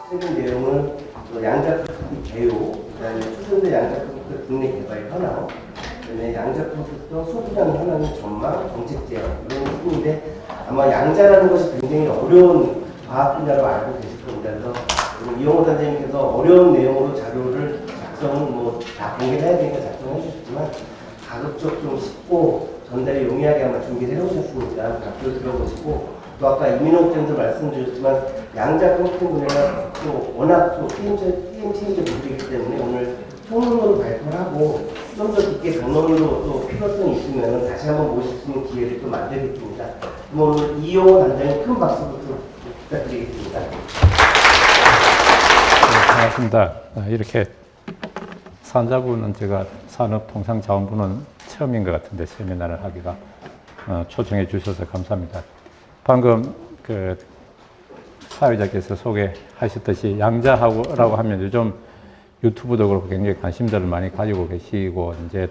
책임 내용은 양자 컴퓨터 개요, 그다음에 추천된 양자 컴퓨터 국내 개발 현황, 그다음에 양자 컴퓨터 소비량 현황 전망, 정책 제안 이런 부분인데 아마 양자라는 것이 굉장히 어려운 과학 분야로 알고 계실 겁니다. 그래서 이용호 단장님께서 어려운 내용으로 자료를 작성은 다 공개해야 되니까 작성해 주셨지만 가급적 좀 쉽고 전달이 용이하게 아마 준비를 해오셨으니까 답변 들어보시고 또 아까 이민호 국장도 말씀 주셨지만 양자 컴퓨팅 분야가 또 워낙 또 게임 체인저 분들이기 때문에 오늘 통론으로 발표를 하고 좀 더 깊게 강론으로 또 필요성이 있으면 다시 한번 모실 수 있는 기회를 또 만들겠습니다. 그럼 오늘 이용호 단장님 큰 박수부터 부탁드리겠습니다. 반갑습니다. 이렇게 산자부는 제가 산업통상자원부는 처음인 것 같은데 세미나를 하기가 초청해 주셔서 감사합니다. 방금 그 사회자께서 소개하셨듯이 양자라고 하면 요즘 유튜브도 그렇고 굉장히 관심들을 많이 가지고 계시고 이제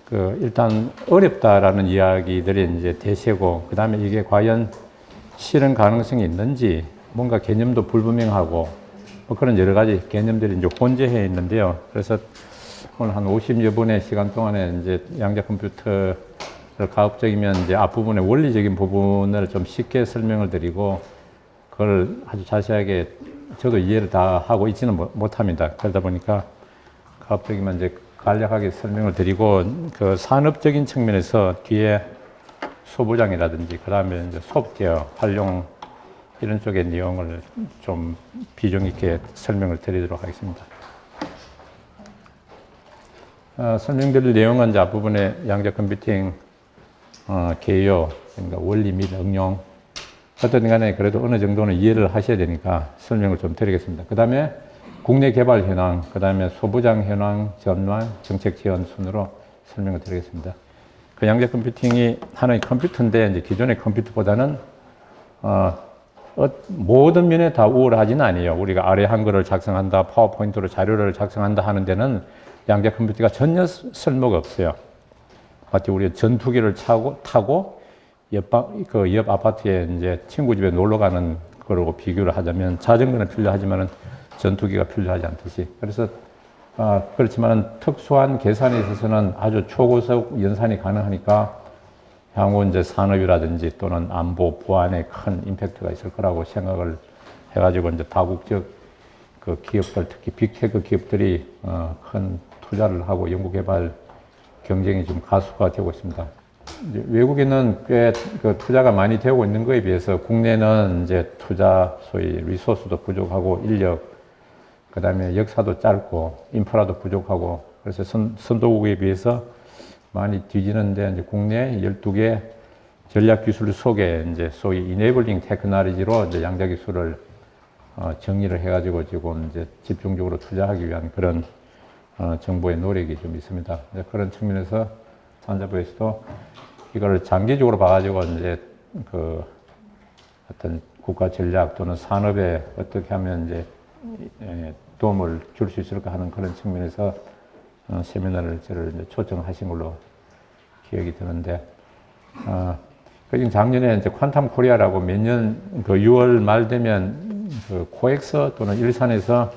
그 일단 어렵다라는 이야기들이 이제 대세고 그 다음에 이게 과연 실현 가능성이 있는지 뭔가 개념도 불분명하고 뭐 그런 여러 가지 개념들이 이제 혼재해 있는데요. 그래서 오늘 한 50여 분의 시간 동안에 이제 양자 컴퓨터를 가급적이면 이제 앞부분의 원리적인 부분을 좀 쉽게 설명을 드리고 그걸 아주 자세하게 저도 이해를 다 하고 있지는 못합니다. 그러다 보니까 가급적이면 이제 간략하게 설명을 드리고 그 산업적인 측면에서 뒤에 소부장이라든지 그 다음에 이제 소프트웨어 활용 이런 쪽의 내용을 좀 비중 있게 설명을 드리도록 하겠습니다. 설명드릴 내용은 이제 앞부분에 양자 컴퓨팅 개요, 그러니까 원리 및 응용 어떤 간에 그래도 어느 정도는 이해를 하셔야 되니까 설명을 좀 드리겠습니다. 그 다음에 국내 개발 현황, 그 다음에 소부장 현황, 전망, 정책 지원 순으로 설명을 드리겠습니다. 그 양자 컴퓨팅이 하나의 컴퓨터인데 이제 기존의 컴퓨터보다는 모든 면에 다 우월하지는 아니에요. 우리가 아래 한글을 작성한다, 파워포인트로 자료를 작성한다 하는 데는 양자 컴퓨터가 전혀 쓸모가 없어요. 마치 우리가 전투기를 타고 옆 아파트에 이제 친구 집에 놀러 가는 거라고 비교를 하자면 자전거는 필요하지만은 전투기가 필요하지 않듯이. 그래서 그렇지만 특수한 계산에 있어서는 아주 초고속 연산이 가능하니까 향후 이제 산업이라든지 또는 안보 보안에 큰 임팩트가 있을 거라고 생각을 해가지고 이제 다국적 그 기업들, 특히 빅테크 기업들이 큰 투자를 하고 연구개발 경쟁이 좀 가속화되고 있습니다. 이제 외국에는 꽤 그 투자가 많이 되고 있는 거에 비해서 국내는 이제 투자 소위 리소스도 부족하고 인력, 그 다음에 역사도 짧고 인프라도 부족하고 그래서 선도국에 비해서 많이 뒤지는데 이제 국내 12개 전략 기술 속에 이제 소위 이네블링 테크놀로지로 이제 양자 기술을 정리를 해가지고 지금 이제 집중적으로 투자하기 위한 그런 정부의 노력이 좀 있습니다. 그런 측면에서 산자부에서도 이걸 장기적으로 봐가지고 이제 그 어떤 국가 전략 또는 산업에 어떻게 하면 이제 도움을 줄 수 있을까 하는 그런 측면에서 세미나를 저를 이제 초청하신 걸로 기억이 드는데, 그 작년에 이제 퀀텀 코리아라고 매년 그 6월 말 되면 그 코엑스 또는 일산에서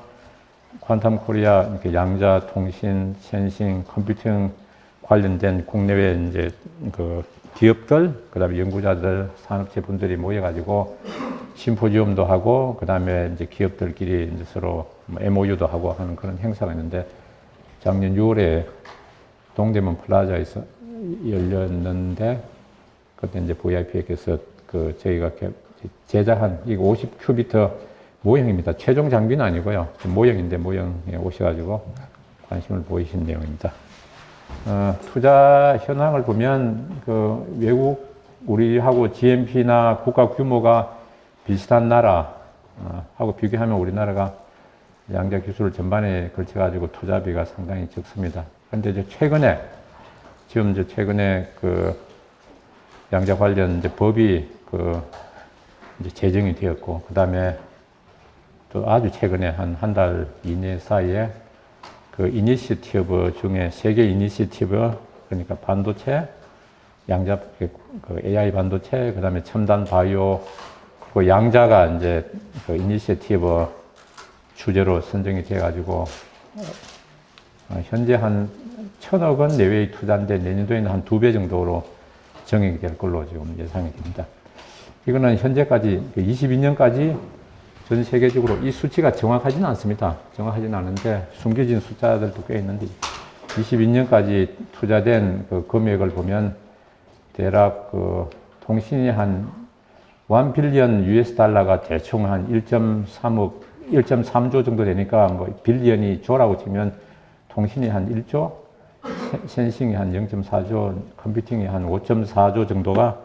퀀텀 코리아 이렇게 양자 통신, 센싱, 컴퓨팅 관련된 국내외 이제 그 기업들, 그 다음에 연구자들, 산업체 분들이 모여가지고 심포지움도 하고, 그 다음에 이제 기업들끼리 이제 서로 MOU도 하고 하는 그런 행사가 있는데, 작년 6월에 동대문 플라자에서 열렸는데, 그때 이제 VIP에서 그 저희가 제작한 이거 50큐비터 모형입니다. 최종 장비는 아니고요. 모형인데 모형에 오셔가지고 관심을 보이신 내용입니다. 투자 현황을 보면 그 외국 우리하고 GNP나 국가 규모가 비슷한 나라 하고 비교하면 우리나라가 양자 기술 전반에 걸쳐가지고 투자비가 상당히 적습니다. 그런데 이제 최근에 그 양자 관련 이제 법이 그 이제 제정이 되었고, 그 다음에 또 아주 최근에 한 달 이내 사이에 그 이니시티브 중에 세계 이니시티브, 그러니까 반도체, 양자, 그 AI 반도체, 그 다음에 첨단 바이오, 그 양자가 이제 그 이니시티브 주제로 선정이 돼가지고 현재 한 1,000억 원 내외의 투자인데 내년도에는 한 2배 정도로 정액이 될 걸로 지금 예상이 됩니다. 이거는 현재까지 22년까지 전 세계적으로 이 수치가 정확하지는 않습니다. 정확하지는 않은데 숨겨진 숫자들도 꽤 있는데 22년까지 투자된 그 금액을 보면 대략 그 통신이 한 1 빌리언 US 달러가 대충 한 1.3조 정도 되니까 뭐 빌리언이 조라고 치면 통신이 한 1조, 센싱이 한 0.4조, 컴퓨팅이 한 5.4조 정도가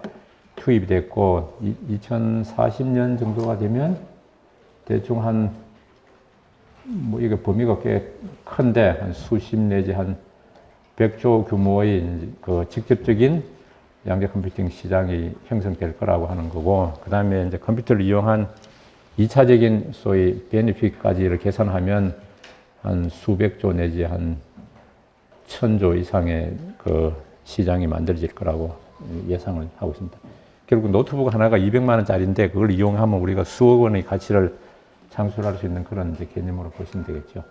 투입이 됐고 2040년 정도가 되면 대충 한 뭐 이게 범위가 꽤 큰데 한 수십 내지 한 100조 규모의 그 직접적인 양자 컴퓨팅 시장이 형성될 거라고 하는 거고, 그 다음에 이제 컴퓨터를 이용한 2차적인 소위 베네핏까지를 계산하면 한 수백조 내지 한 1,000조 이상의 그 시장이 만들어질 거라고 예상을 하고 있습니다. 결국 노트북 하나가 200만 원짜리인데 그걸 이용하면 우리가 수억 원의 가치를 창출할 수 있는 그런 이제 개념으로 보시면 되겠죠.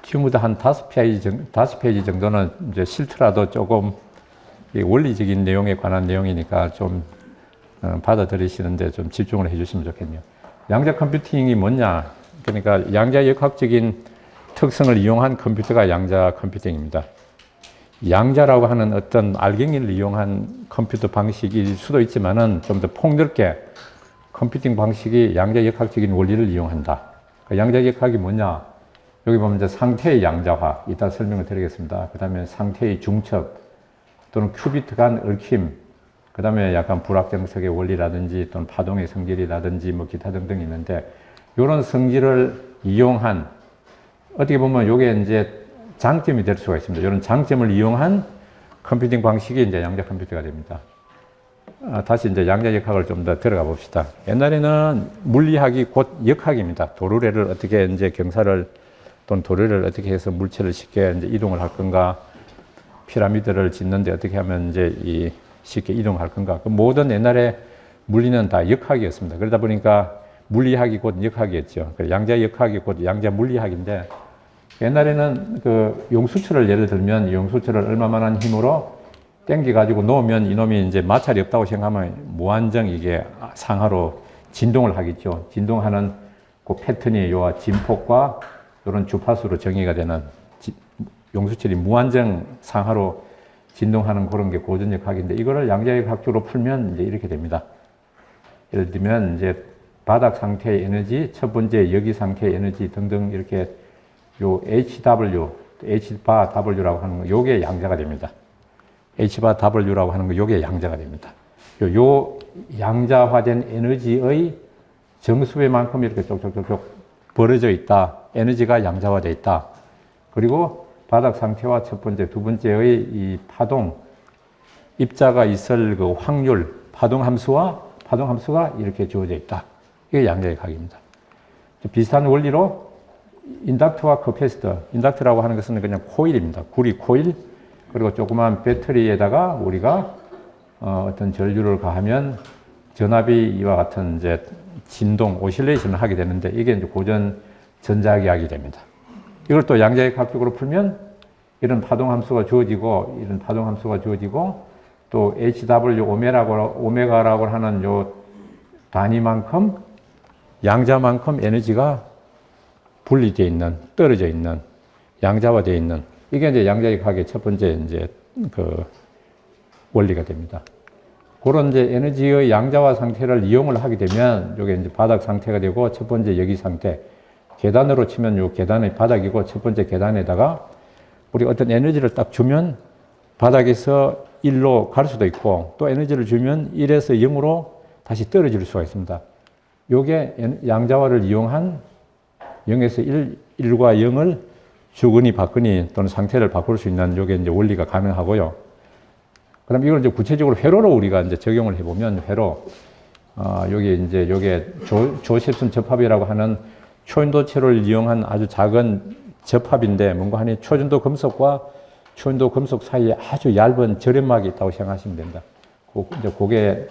지금부터 한 5페이지 정도는 이제 싫더라도 조금 원리적인 내용에 관한 내용이니까 좀 받아들이시는데 좀 집중을 해주시면 좋겠네요. 양자 컴퓨팅이 뭐냐? 그러니까 양자 역학적인 특성을 이용한 컴퓨터가 양자 컴퓨팅입니다. 양자라고 하는 어떤 알갱이를 이용한 컴퓨터 방식일 수도 있지만은 좀 더 폭넓게 컴퓨팅 방식이 양자 역학적인 원리를 이용한다. 양자 역학이 뭐냐? 여기 보면 이제 상태의 양자화, 이따 설명을 드리겠습니다. 그 다음에 상태의 중첩, 또는 큐비트 간 얽힘, 그 다음에 약간 불확정성의 원리라든지 또는 파동의 성질이라든지 뭐 기타 등등 있는데, 이런 성질을 이용한, 어떻게 보면 이게 이제 장점이 될 수가 있습니다. 이런 장점을 이용한 컴퓨팅 방식이 이제 양자 컴퓨터가 됩니다. 다시 이제 양자 역학을 좀 더 들어가 봅시다. 옛날에는 물리학이 곧 역학입니다. 도르래를 어떻게 이제 경사를 또는 도르래를 어떻게 해서 물체를 쉽게 이제 이동을 할 건가, 피라미드를 짓는데 어떻게 하면 이제 쉽게 이동할 건가. 그 모든 옛날에 물리는 다 역학이었습니다. 그러다 보니까 물리학이 곧 역학이었죠. 양자 역학이 곧 양자 물리학인데, 옛날에는 그 용수철을 예를 들면 용수철을 얼마만한 힘으로 땡겨 가지고 놓으면 이놈이 이제 마찰이 없다고 생각하면 무한정 이게 상하로 진동을 하겠죠. 진동하는 그 패턴이 요 진폭과 이런 주파수로 정의가 되는 용수철이 무한정 상하로 진동하는 그런 게 고전역학인데, 이거를 양자역학적으로 풀면 이제 이렇게 됩니다. 예를 들면 이제 바닥 상태의 에너지, 첫 번째 여기 상태의 에너지 등등 이렇게 요 HW, H바 W라고 하는 거, 요게 양자가 됩니다. H바 W라고 하는 거, 요게 양자가 됩니다. 요 양자화된 에너지의 정수배만큼 이렇게 쪽쪽쪽쪽 벌어져 있다. 에너지가 양자화되어 있다. 그리고 바닥 상태와 첫 번째, 두 번째의 이 파동, 입자가 있을 그 확률, 파동 함수가 이렇게 주어져 있다. 이게 양자역학입니다. 비슷한 원리로 인덕터와 커패시터, 인덕터라고 하는 것은 그냥 코일입니다. 구리 코일, 그리고 조그만 배터리에다가 우리가 어떤 전류를 가하면 전압이 이와 같은 이제 진동, 오실레이션을 하게 되는데, 이게 이제 고전 전자기학이 됩니다. 이걸 또 양자역학적으로 풀면 이런 파동 함수가 주어지고, 또 HW 오메가라고 하는 요 단위만큼, 양자만큼 에너지가 분리되어 있는, 떨어져 있는, 양자화되어 있는, 이게 이제 양자역학의 첫 번째 이제 그 원리가 됩니다. 그런 이제 에너지의 양자화 상태를 이용을 하게 되면, 요게 이제 바닥 상태가 되고, 첫 번째 여기 상태, 계단으로 치면 요 계단의 바닥이고, 첫 번째 계단에다가 우리 어떤 에너지를 딱 주면 바닥에서 1로 갈 수도 있고, 또 에너지를 주면 1에서 0으로 다시 떨어질 수가 있습니다. 요게 양자화를 이용한 0에서 1과 0을 주거니 받거니 또는 상태를 바꿀 수 있는 요게 이제 원리가 가능하고요. 그럼 이걸 이제 구체적으로 회로로 우리가 이제 적용을 해보면, 회로, 요게 조셉슨 접합이라고 하는 초인도체를 이용한 아주 작은 접합인데, 뭔가 하니 초전도 금속과 초인도 금속 사이에 아주 얇은 절연막이 있다고 생각하시면 됩니다. 이제 그게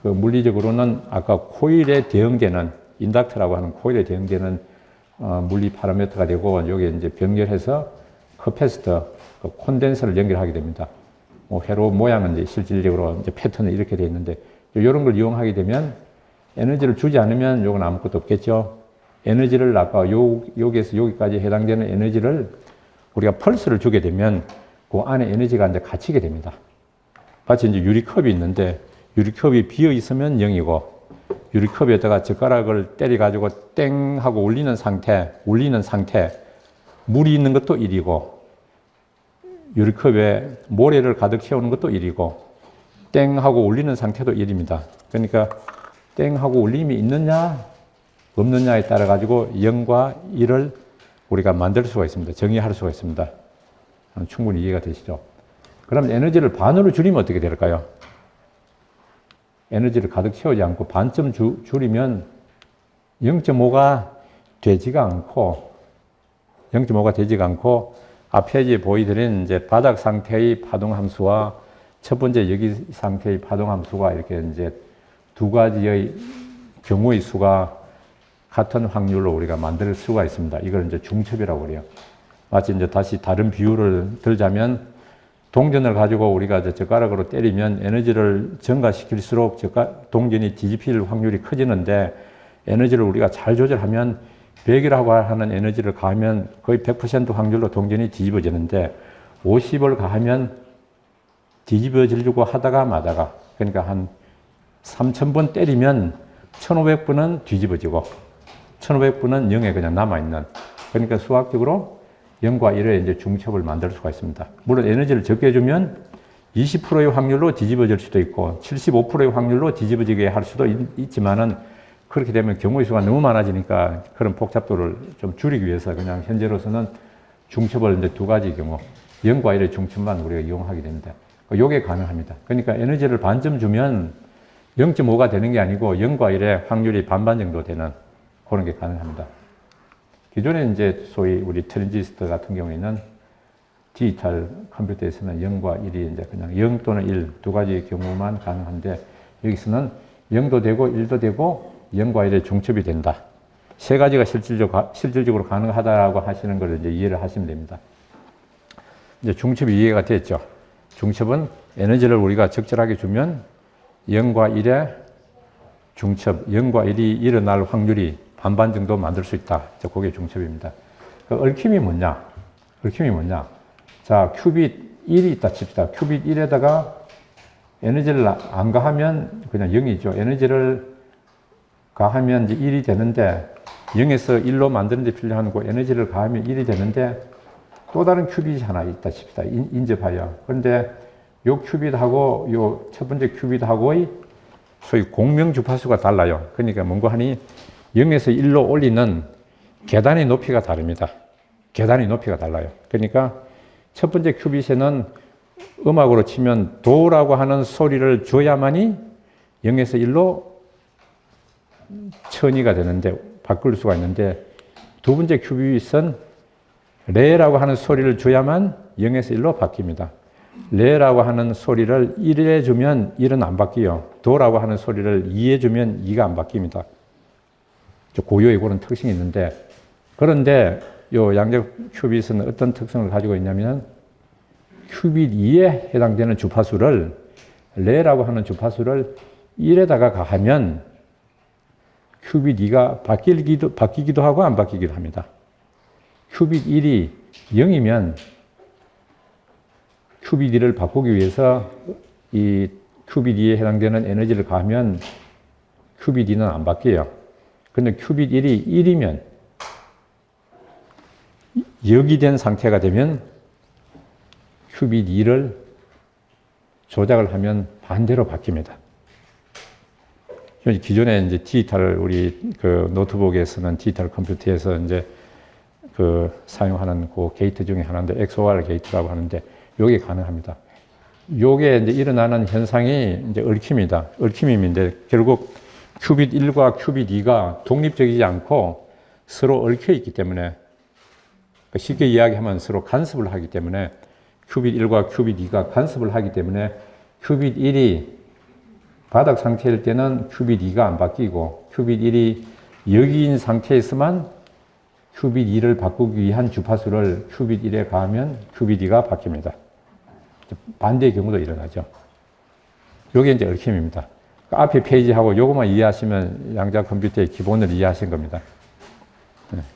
그 물리적으로는 아까 코일에 대응되는 인덕터라고 하는 코일에 대응되는 물리 파라미터가 되고, 여기에 이제 병렬해서 커패시터, 그 콘덴서를 연결하게 됩니다. 뭐 회로 모양은 이제 실질적으로 이제 패턴이 이렇게 되어 있는데, 이런 걸 이용하게 되면 에너지를 주지 않으면 요건 아무것도 없겠죠. 에너지를 아까 여기에서 여기까지 해당되는 에너지를 우리가 펄스를 주게 되면 그 안에 에너지가 이제 갇히게 됩니다. 마치 이제 유리컵이 있는데 유리컵이 비어 있으면 0이고 유리컵에다가 젓가락을 때려 가지고 땡 하고 올리는 상태, 물이 있는 것도 1이고 유리컵에 모래를 가득 채우는 것도 1이고 땡 하고 올리는 상태도 1입니다. 그러니까 땡 하고 올림이 있느냐 없느냐에 따라 가지고 0과 1을 우리가 만들 수가 있습니다. 정의할 수가 있습니다. 충분히 이해가 되시죠? 그럼 에너지를 반으로 줄이면 어떻게 될까요? 에너지를 가득 채우지 않고 반쯤 줄이면 0.5가 되지가 않고 앞에 보이드린 이제 바닥 상태의 파동 함수와 첫 번째 여기 상태의 파동 함수가 이렇게 이제 두 가지의 경우의 수가 같은 확률로 우리가 만들 수가 있습니다. 이걸 이제 중첩이라고 그래요. 마치 이제 다시 다른 비유를 들자면 동전을 가지고 우리가 젓가락으로 때리면 에너지를 증가시킬수록 동전이 뒤집힐 확률이 커지는데 에너지를 우리가 잘 조절하면 100이라고 하는 에너지를 가하면 거의 100% 확률로 동전이 뒤집어지는데 50을 가하면 뒤집어지려고 하다가 마다가 그러니까 한 3000번 때리면 1500번은 뒤집어지고 1500번은 0에 그냥 남아있는 그러니까 수학적으로 0과 1의 이제 중첩을 만들 수가 있습니다. 물론 에너지를 적게 주면 20%의 확률로 뒤집어질 수도 있고 75%의 확률로 뒤집어지게 할 수도 있지만은 그렇게 되면 경우의 수가 너무 많아지니까 그런 복잡도를 좀 줄이기 위해서 그냥 현재로서는 중첩을 이제 두 가지 경우 0과 1의 중첩만 우리가 이용하게 됩니다. 요게 가능합니다. 그러니까 에너지를 반쯤 주면 0.5가 되는 게 아니고 0과 1의 확률이 반반 정도 되는 그런 게 가능합니다. 기존에 이제 소위 우리 트랜지스터 같은 경우에는 디지털 컴퓨터에서는 0과 1이 이제 그냥 0 또는 1 두 가지 경우만 가능한데 여기서는 0도 되고 1도 되고 0과 1의 중첩이 된다. 세 가지가 실질적으로 가능하다고 하시는 걸 이제 이해를 하시면 됩니다. 이제 중첩이 이해가 됐죠. 중첩은 에너지를 우리가 적절하게 주면 0과 1의 중첩, 0과 1이 일어날 확률이 반반 정도 만들 수 있다. 그게 중첩입니다. 그 얽힘이 뭐냐? 자, 큐빗 1이 있다 칩시다. 큐빗 1에다가 에너지를 안 가하면 그냥 0이죠. 에너지를 가하면 이제 1이 되는데 0에서 1로 만드는 데 필요한 그 에너지를 가하면 1이 되는데 또 다른 큐빗이 하나 있다 칩시다. 인접하여. 그런데 요 큐빗하고 요 첫 번째 큐빗하고의 소위 공명 주파수가 달라요. 그러니까 뭔가 하니 0에서 1로 올리는 계단의 높이가 다릅니다. 계단의 높이가 달라요. 그러니까 첫 번째 큐빗에는 음악으로 치면 도라고 하는 소리를 줘야만이 0에서 1로 천이가 되는데 바꿀 수가 있는데 두 번째 큐빗은 레라고 하는 소리를 줘야만 0에서 1로 바뀝니다. 레라고 하는 소리를 1에 주면 1은 안 바뀌어요. 도라고 하는 소리를 2에 주면 2가 안 바뀝니다. 고유의 그런 특징이 있는데 그런데 요 양적 큐빗은 어떤 특성을 가지고 있냐면 큐빗 2에 해당되는 주파수를 레라고 하는 주파수를 1에다가 가하면 큐빗 2가 바뀌기도 하고 안 바뀌기도 합니다. 큐빗 1이 0이면 큐빗 2를 바꾸기 위해서 이 큐빗 2에 해당되는 에너지를 가하면 큐빗 2는 안 바뀌어요. 근데 큐빗 1이 1이면 역이 된 상태가 되면 큐빗 2를 조작을 하면 반대로 바뀝니다. 기존에 이제 디지털 우리 그 노트북에서는 디지털 컴퓨터에서 이제 그 사용하는 그 게이트 중에 하나인데 XOR 게이트라고 하는데 요게 가능합니다. 요게 이제 일어나는 현상이 이제 얽힘인데 결국 큐빗 1과 큐빗 2가 독립적이지 않고 서로 얽혀 있기 때문에 쉽게 이야기하면 서로 간섭을 하기 때문에 큐빗 1과 큐빗 2가 간섭을 하기 때문에 큐빗 1이 바닥 상태일 때는 큐빗 2가 안 바뀌고 큐빗 1이 여기인 상태에서만 큐빗 2를 바꾸기 위한 주파수를 큐빗 1에 가하면 큐빗 2가 바뀝니다. 반대의 경우도 일어나죠. 요게 이제 얽힘입니다. 그 앞에 페이지하고 요것만 이해하시면 양자 컴퓨터의 기본을 이해하신 겁니다.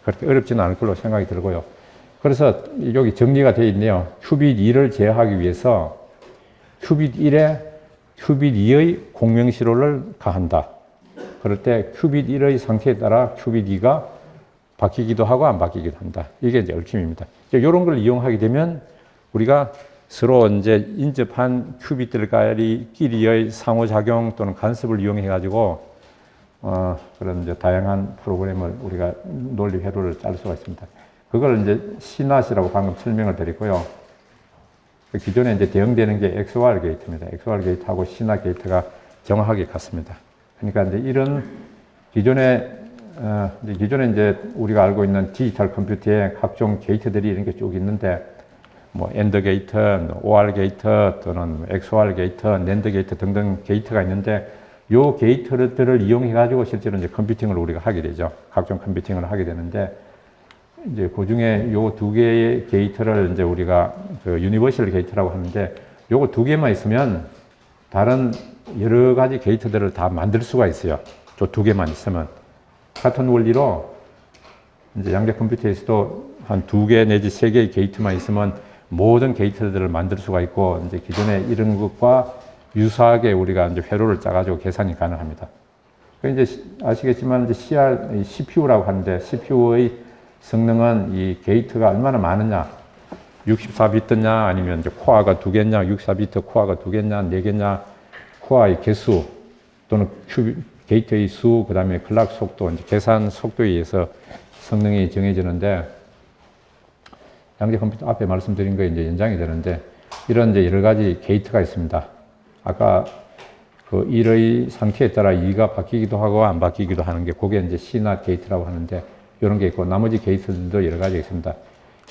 그렇게 어렵지는 않을 걸로 생각이 들고요. 그래서 여기 정리가 되어 있네요. 큐빗 2를 제어하기 위해서 큐빗 1에 큐빗 2의 공명시로를 가한다. 그럴 때 큐빗 1의 상태에 따라 큐빗 2가 바뀌기도 하고 안 바뀌기도 한다. 이게 이제 얽힘입니다. 이런 걸 이용하게 되면 우리가 서로 이제 인접한 큐빗들끼리의 상호작용 또는 간섭을 이용해 가지고 그런 이제 다양한 프로그램을 우리가 논리 회로를 짤 수가 있습니다. 그걸 이제 CNAT이라고 방금 설명을 드렸고요. 기존에 이제 대응되는 게 XOR 게이트입니다. XOR 게이트하고 CNAT 게이트가 정확하게 같습니다. 그러니까 이제 이런 기존에 이제 우리가 알고 있는 디지털 컴퓨터의 각종 게이트들이 이런 게 쭉 있는데 뭐 AND 게이트, OR 게이트 또는 XOR 게이트, NAND 게이트 등등 게이트가 있는데 요 게이트들을 이용해 가지고 실제로 이제 컴퓨팅을 우리가 하게 되죠. 각종 컴퓨팅을 하게 되는데 이제 그 중에 요 두 개의 게이트를 이제 우리가 그 유니버셜 게이트라고 하는데 요거 두 개만 있으면 다른 여러 가지 게이트들을 다 만들 수가 있어요. 저 두 개만 있으면 같은 원리로 이제 양자 컴퓨터에서도 한 두 개 내지 세 개의 게이트만 있으면 모든 게이트들을 만들 수가 있고 이제 기존에 이런 것과 유사하게 우리가 이제 회로를 짜가지고 계산이 가능합니다. 이제 아시겠지만 이제 CPU라고 하는데 CPU의 성능은 이 게이트가 얼마나 많으냐, 64비트냐 아니면 이제 코어가 두 개냐, 64비트 코어가 두 개냐, 네 개냐, 코어의 개수 또는 게이트의 수, 그 다음에 클락 속도, 이제 계산 속도에 의해서 성능이 정해지는데 양자 컴퓨터 앞에 말씀드린 거에 이제 연장이 되는데 이런 이제 여러 가지 게이트가 있습니다. 아까 그 1의 상태에 따라 2가 바뀌기도 하고 안 바뀌기도 하는 게 그게 이제 CNAT 게이트라고 하는데 이런 게 있고 나머지 게이트들도 여러 가지 있습니다.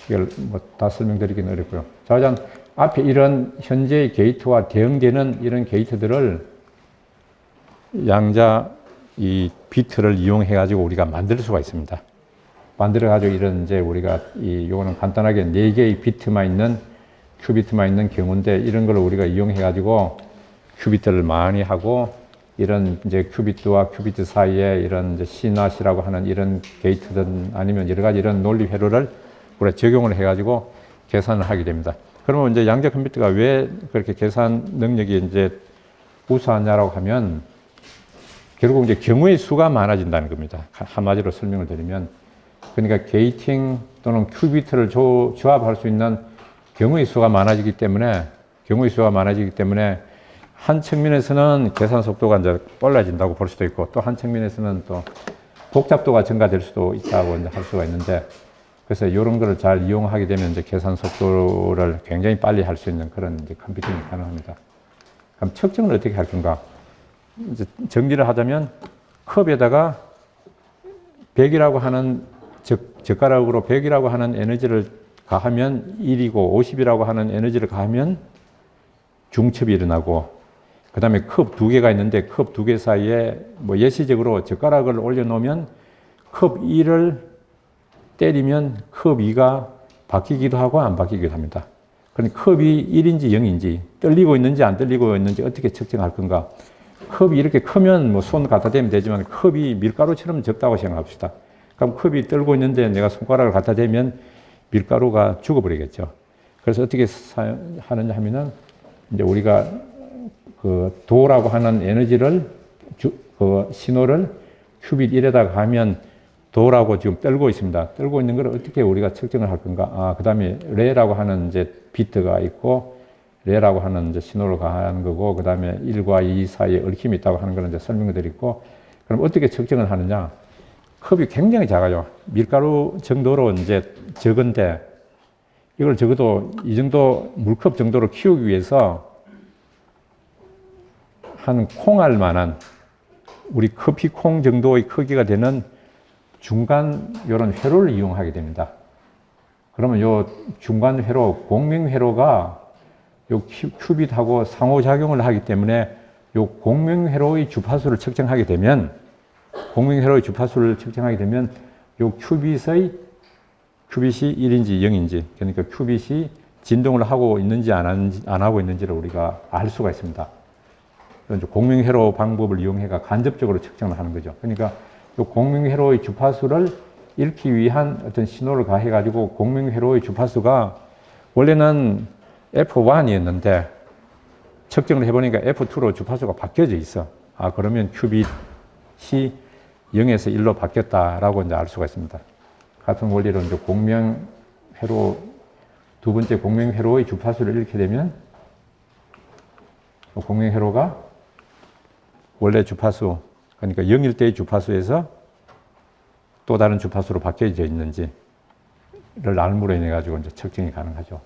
이걸 뭐 다 설명드리기는 어렵고요. 자, 일단 앞에 이런 현재의 게이트와 대응되는 이런 게이트들을 양자 이 비트를 이용해 가지고 우리가 만들 수가 있습니다. 만들어 가지고 이런 이제 우리가 요거는 간단하게 4개의 비트만 있는 큐비트만 있는 경우인데 이런 걸 우리가 이용해 가지고 큐비트를 많이 하고 이런 이제 큐비트와 큐비트 사이에 이런 이제 CNAT이라고 하는 이런 게이트든 아니면 여러 가지 이런 논리 회로를 우리가 적용을 해 가지고 계산을 하게 됩니다. 그러면 이제 양자 컴퓨터가 왜 그렇게 계산 능력이 이제 우수하냐라고 하면 결국 이제 경우의 수가 많아진다는 겁니다. 한마디로 설명을 드리면 그러니까 게이팅 또는 큐비트를 조합할 수 있는 경우의 수가 많아지기 때문에 한 측면에서는 계산 속도가 이제 빨라진다고 볼 수도 있고 또 한 측면에서는 또 복잡도가 증가될 수도 있다고 이제 할 수가 있는데 그래서 이런 거를 잘 이용하게 되면 이제 계산 속도를 굉장히 빨리 할 수 있는 그런 이제 컴퓨팅이 가능합니다. 그럼 측정을 어떻게 할 건가? 이제 정리를 하자면 컵에다가 100이라고 하는 젓가락으로 100이라고 하는 에너지를 가하면 1이고 50이라고 하는 에너지를 가하면 중첩이 일어나고 그 다음에 컵 두 개가 있는데 컵 두 개 사이에 뭐 예시적으로 젓가락을 올려놓으면 컵 1을 때리면 컵 2가 바뀌기도 하고 안 바뀌기도 합니다. 그러니까 컵이 1인지 0인지 떨리고 있는지 안 떨리고 있는지 어떻게 측정할 건가? 컵이 이렇게 크면 뭐 손 갖다 대면 되지만 컵이 밀가루처럼 적다고 생각합시다. 그럼 컵이 떨고 있는데 내가 손가락을 갖다 대면 밀가루가 죽어버리겠죠. 그래서 어떻게 하느냐 하면은 이제 우리가 그 도라고 하는 에너지를 그 신호를 큐빗 1에다가 하면 도라고 지금 떨고 있습니다. 떨고 있는 걸 어떻게 우리가 측정을 할 건가? 그 다음에 레라고 하는 이제 비트가 있고 레라고 하는 이제 신호를 가하는 거고 그 다음에 1과 2 사이에 얽힘이 있다고 하는 걸 이제 설명을 드리고 그럼 어떻게 측정을 하느냐? 컵이 굉장히 작아요. 밀가루 정도로 이제 적은데 이걸 적어도 이 정도 물컵 정도로 키우기 위해서 한 콩알 만한 우리 커피콩 정도의 크기가 되는 중간 이런 회로를 이용하게 됩니다. 그러면 요 중간 회로, 공명 회로가 요 큐빗하고 상호작용을 하기 때문에 요 공명 회로의 주파수를 측정하게 되면 공명회로의 주파수를 측정하게 되면 요 큐빗이 1인지 0인지, 그러니까 큐빗이 진동을 하고 있는지 안 하고 있는지를 우리가 알 수가 있습니다. 공명회로 방법을 이용해가 간접적으로 측정을 하는 거죠. 그러니까 요 공명회로의 주파수를 읽기 위한 어떤 신호를 가해가지고 공명회로의 주파수가 원래는 F1이었는데 측정을 해보니까 F2로 주파수가 바뀌어져 있어. 아, 그러면 큐빗이 0에서 1로 바뀌었다라고 이제 알 수가 있습니다. 같은 원리로 이제 두 번째 공명회로의 주파수를 읽게 되면 공명회로가 원래 주파수, 그러니까 0일 때의 주파수에서 또 다른 주파수로 바뀌어져 있는지를 알므로 인해 가지고 이제 측정이 가능하죠.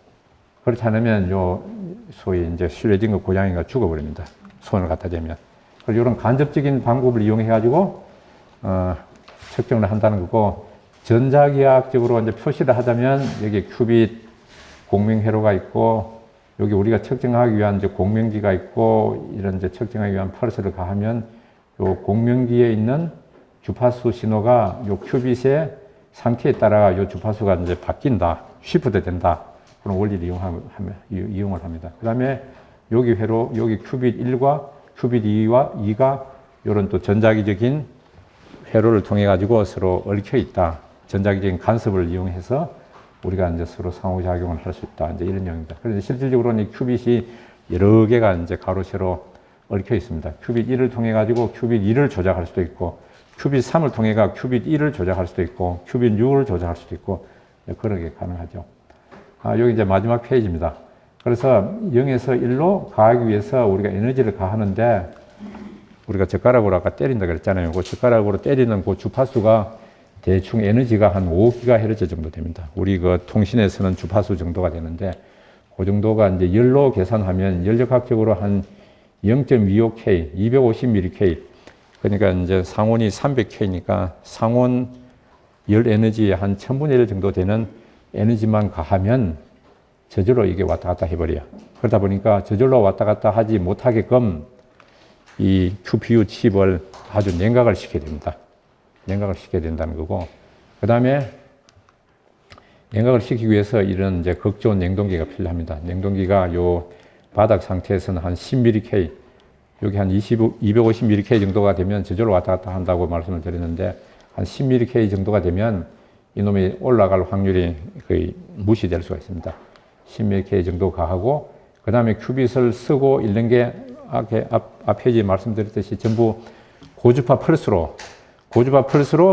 그렇지 않으면 소위 이제 슈레딩거 고양이가 죽어버립니다. 손을 갖다 대면. 그래서 이런 간접적인 방법을 이용해 가지고 측정을 한다는 거고, 전자기하학적으로 이제 표시를 하자면 여기 큐빗 공명회로가 있고, 여기 우리가 측정하기 위한 이제 공명기가 있고, 이런 이제 측정하기 위한 펄스를 가하면 요 공명기에 있는 주파수 신호가 요 큐빗의 상태에 따라 요 주파수가 이제 바뀐다, 쉬프트 된다. 그런 원리를 이용을 합니다. 그 다음에 여기 회로, 여기 큐빗 1과 큐빗 2가 이런 또 전자기적인 회로를 통해 가지고 서로 얽혀 있다. 전자기적인 간섭을 이용해서 우리가 이제 서로 상호작용을 할 수 있다. 이제 이런 내용입니다. 그래서 실질적으로는 이 큐빗이 여러 개가 이제 가로, 세로 얽혀 있습니다. 큐빗 1을 통해 가지고 큐빗 2를 조작할 수도 있고, 큐빗 3을 통해가 큐빗 1을 조작할 수도 있고, 큐빗 6을 조작할 수도 있고, 그런 게 가능하죠. 여기 이제 마지막 페이지입니다. 그래서 0에서 1로 가하기 위해서 우리가 에너지를 가하는데, 우리가 젓가락으로 아까 때린다 그랬잖아요. 그 젓가락으로 때리는 그 주파수가 대충 에너지가 한 5GHz 정도 됩니다. 우리 그 통신에서는 주파수 정도가 되는데, 그 정도가 이제 열로 계산하면 연력학적으로 한 0.25K, 250mK, 그러니까 이제 상온이 300K니까 상온 열 에너지의 한 1000분의 1 정도 되는 에너지만 가하면 저절로 이게 왔다 갔다 해버려요. 그러다 보니까 저절로 왔다 갔다 하지 못하게끔 이 QPU 칩을 아주 냉각을 시켜야 됩니다. 냉각을 시켜야 된다는 거고, 그 다음에 냉각을 시키기 위해서 이런 이제 극저온 냉동기가 필요합니다. 냉동기가 요 바닥 상태에서는 한 10mK, 여기 한 250mK 정도가 되면 저절로 왔다 갔다 한다고 말씀을 드렸는데, 한 10mK 정도가 되면 이놈이 올라갈 확률이 거의 무시될 수가 있습니다. 10mK 정도 가하고, 그 다음에 큐빗을 쓰고 있는 게 앞 페이지에 말씀드렸듯이 전부 고주파 펄스로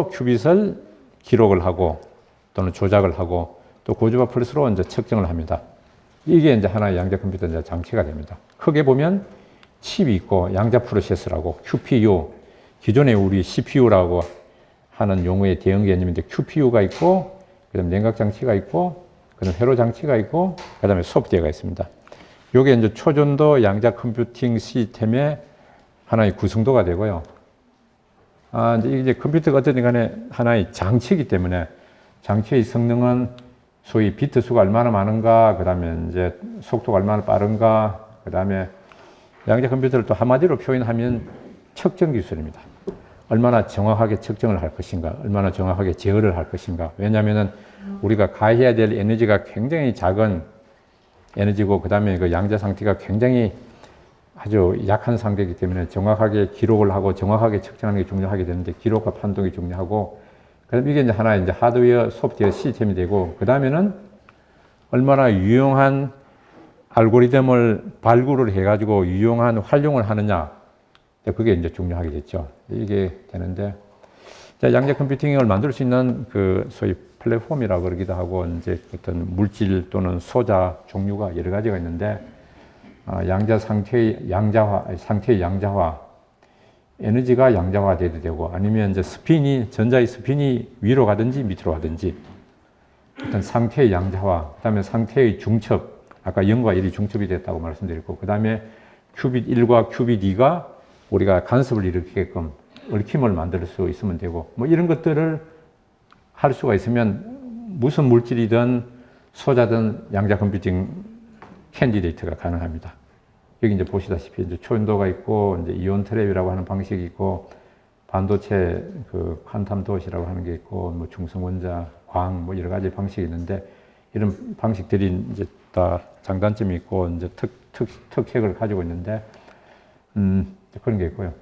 큐빗을 기록을 하고 또는 조작을 하고, 또 고주파 펄스로 이제 측정을 합니다. 이게 이제 하나의 양자 컴퓨터 이제 장치가 됩니다. 크게 보면 칩이 있고, 양자 프로세서라고 QPU, 기존에 우리 CPU라고 하는 용어의 대응 개념인데, QPU가 있고, 그 다음에 냉각 장치가 있고, 그 다음에 회로 장치가 있고, 그 다음에 소프트웨어가 있습니다. 요게 이제 초전도 양자 컴퓨팅 시스템의 하나의 구성도가 되고요. 이제 컴퓨터가 어쨌든 간에 하나의 장치이기 때문에, 장치의 성능은 소위 비트 수가 얼마나 많은가, 그 다음에 이제 속도가 얼마나 빠른가, 그 다음에 양자 컴퓨터를 또 한마디로 표현하면 측정 기술입니다. 얼마나 정확하게 측정을 할 것인가, 얼마나 정확하게 제어를 할 것인가. 왜냐하면 우리가 가해야 될 에너지가 굉장히 작은 에너지고, 그 다음에 그 양자 상태가 굉장히 아주 약한 상태이기 때문에 정확하게 기록을 하고 정확하게 측정하는 게 중요하게 되는데, 기록과 판독이 중요하고, 그럼 이게 이제 하나의 이제 하드웨어, 소프트웨어 시스템이 되고, 그 다음에는 얼마나 유용한 알고리즘을 발굴을 해가지고 유용한 활용을 하느냐, 그게 이제 중요하게 됐죠. 이게 되는데, 양자 컴퓨팅을 만들 수 있는 그 소위 플랫폼이라고 그러기도 하고, 이제 어떤 물질 또는 소자 종류가 여러 가지가 있는데, 양자 상태의 양자화, 에너지가 양자화 돼도 되고, 아니면 이제 전자의 스핀이 위로 가든지 밑으로 가든지, 어떤 상태의 양자화, 그 다음에 상태의 중첩, 아까 0과 1이 중첩이 됐다고 말씀드렸고, 그 다음에 큐빗 1과 큐빗 2가 우리가 간섭을 일으키게끔 얽힘을 만들 수 있으면 되고, 뭐 이런 것들을 할 수가 있으면 무슨 물질이든 소자든 양자 컴퓨팅 캔디데이트가 가능합니다. 여기 이제 보시다시피 이제 초연도가 있고, 이제 이온 트랩이라고 하는 방식이 있고, 반도체 그 퀀텀 도시라고 하는 게 있고, 뭐 중성원자, 광, 뭐 여러 가지 방식이 있는데, 이런 방식들이 이제 다 장단점이 있고, 이제 특색을 가지고 있는데, 그런 게 있고요.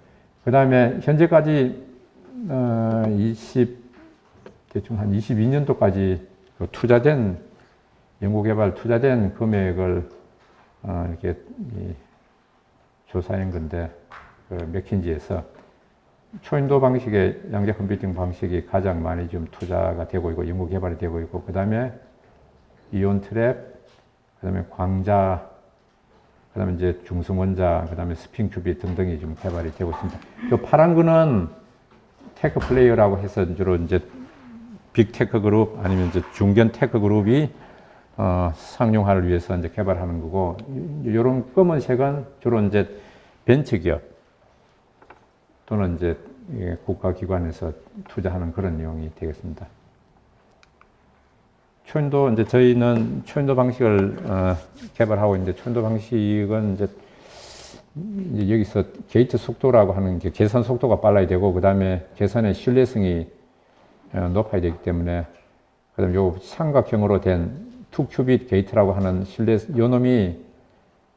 그 다음에 현재까지, 대충 한 22년도까지 그 연구개발 투자된 금액을, 이렇게 조사한 건데, 그 맥킨지에서 초인도 방식의 양자 컴퓨팅 방식이 가장 많이 좀 투자가 되고 있고, 연구 개발이 되고 있고, 그 다음에 이온 트랩, 그 다음에 광자, 그 다음에 이제 중성원자, 그 다음에 스핀 큐빅 등등이 좀 개발이 되고 있습니다. 이 파란 거는 테크 플레이어라고 해서 주로 이제 빅테크 그룹 아니면 이제 중견 테크 그룹이 상용화를 위해서 이제 개발하는 거고, 이런 검은색은 주로 이제 벤처기업 또는 이제 국가기관에서 투자하는 그런 내용이 되겠습니다. 초인도, 이제 저희는 초인도 방식을 개발하고 있는데, 초인도 방식은 이제 여기서 게이트 속도라고 하는 게 계산 속도가 빨라야 되고, 그 다음에 계산의 신뢰성이 높아야 되기 때문에, 그 다음에 요 삼각형으로 된 2큐빗 게이트라고 하는 요 놈이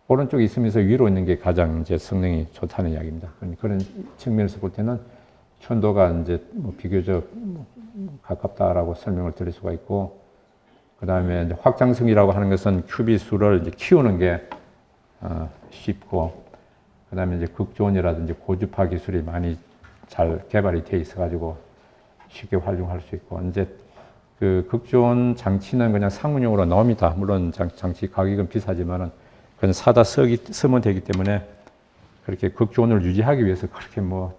오른쪽에 있으면서 위로 있는 게 가장 이제 성능이 좋다는 이야기입니다. 그런 측면에서 볼 때는 초인도가 이제 뭐 비교적 가깝다라고 설명을 드릴 수가 있고, 그 다음에 확장성이라고 하는 것은 큐빗 수를 이제 키우는 게 쉽고, 그 다음에 이제 극조온이라든지 고주파 기술이 많이 잘 개발이 돼 있어가지고 쉽게 활용할 수 있고, 이제 그 극조온 장치는 그냥 상문용으로 나옵니다. 물론 장치 가격은 비싸지만은 그냥 사다 쓰면 되기 때문에 그렇게 극조온을 유지하기 위해서 그렇게 뭐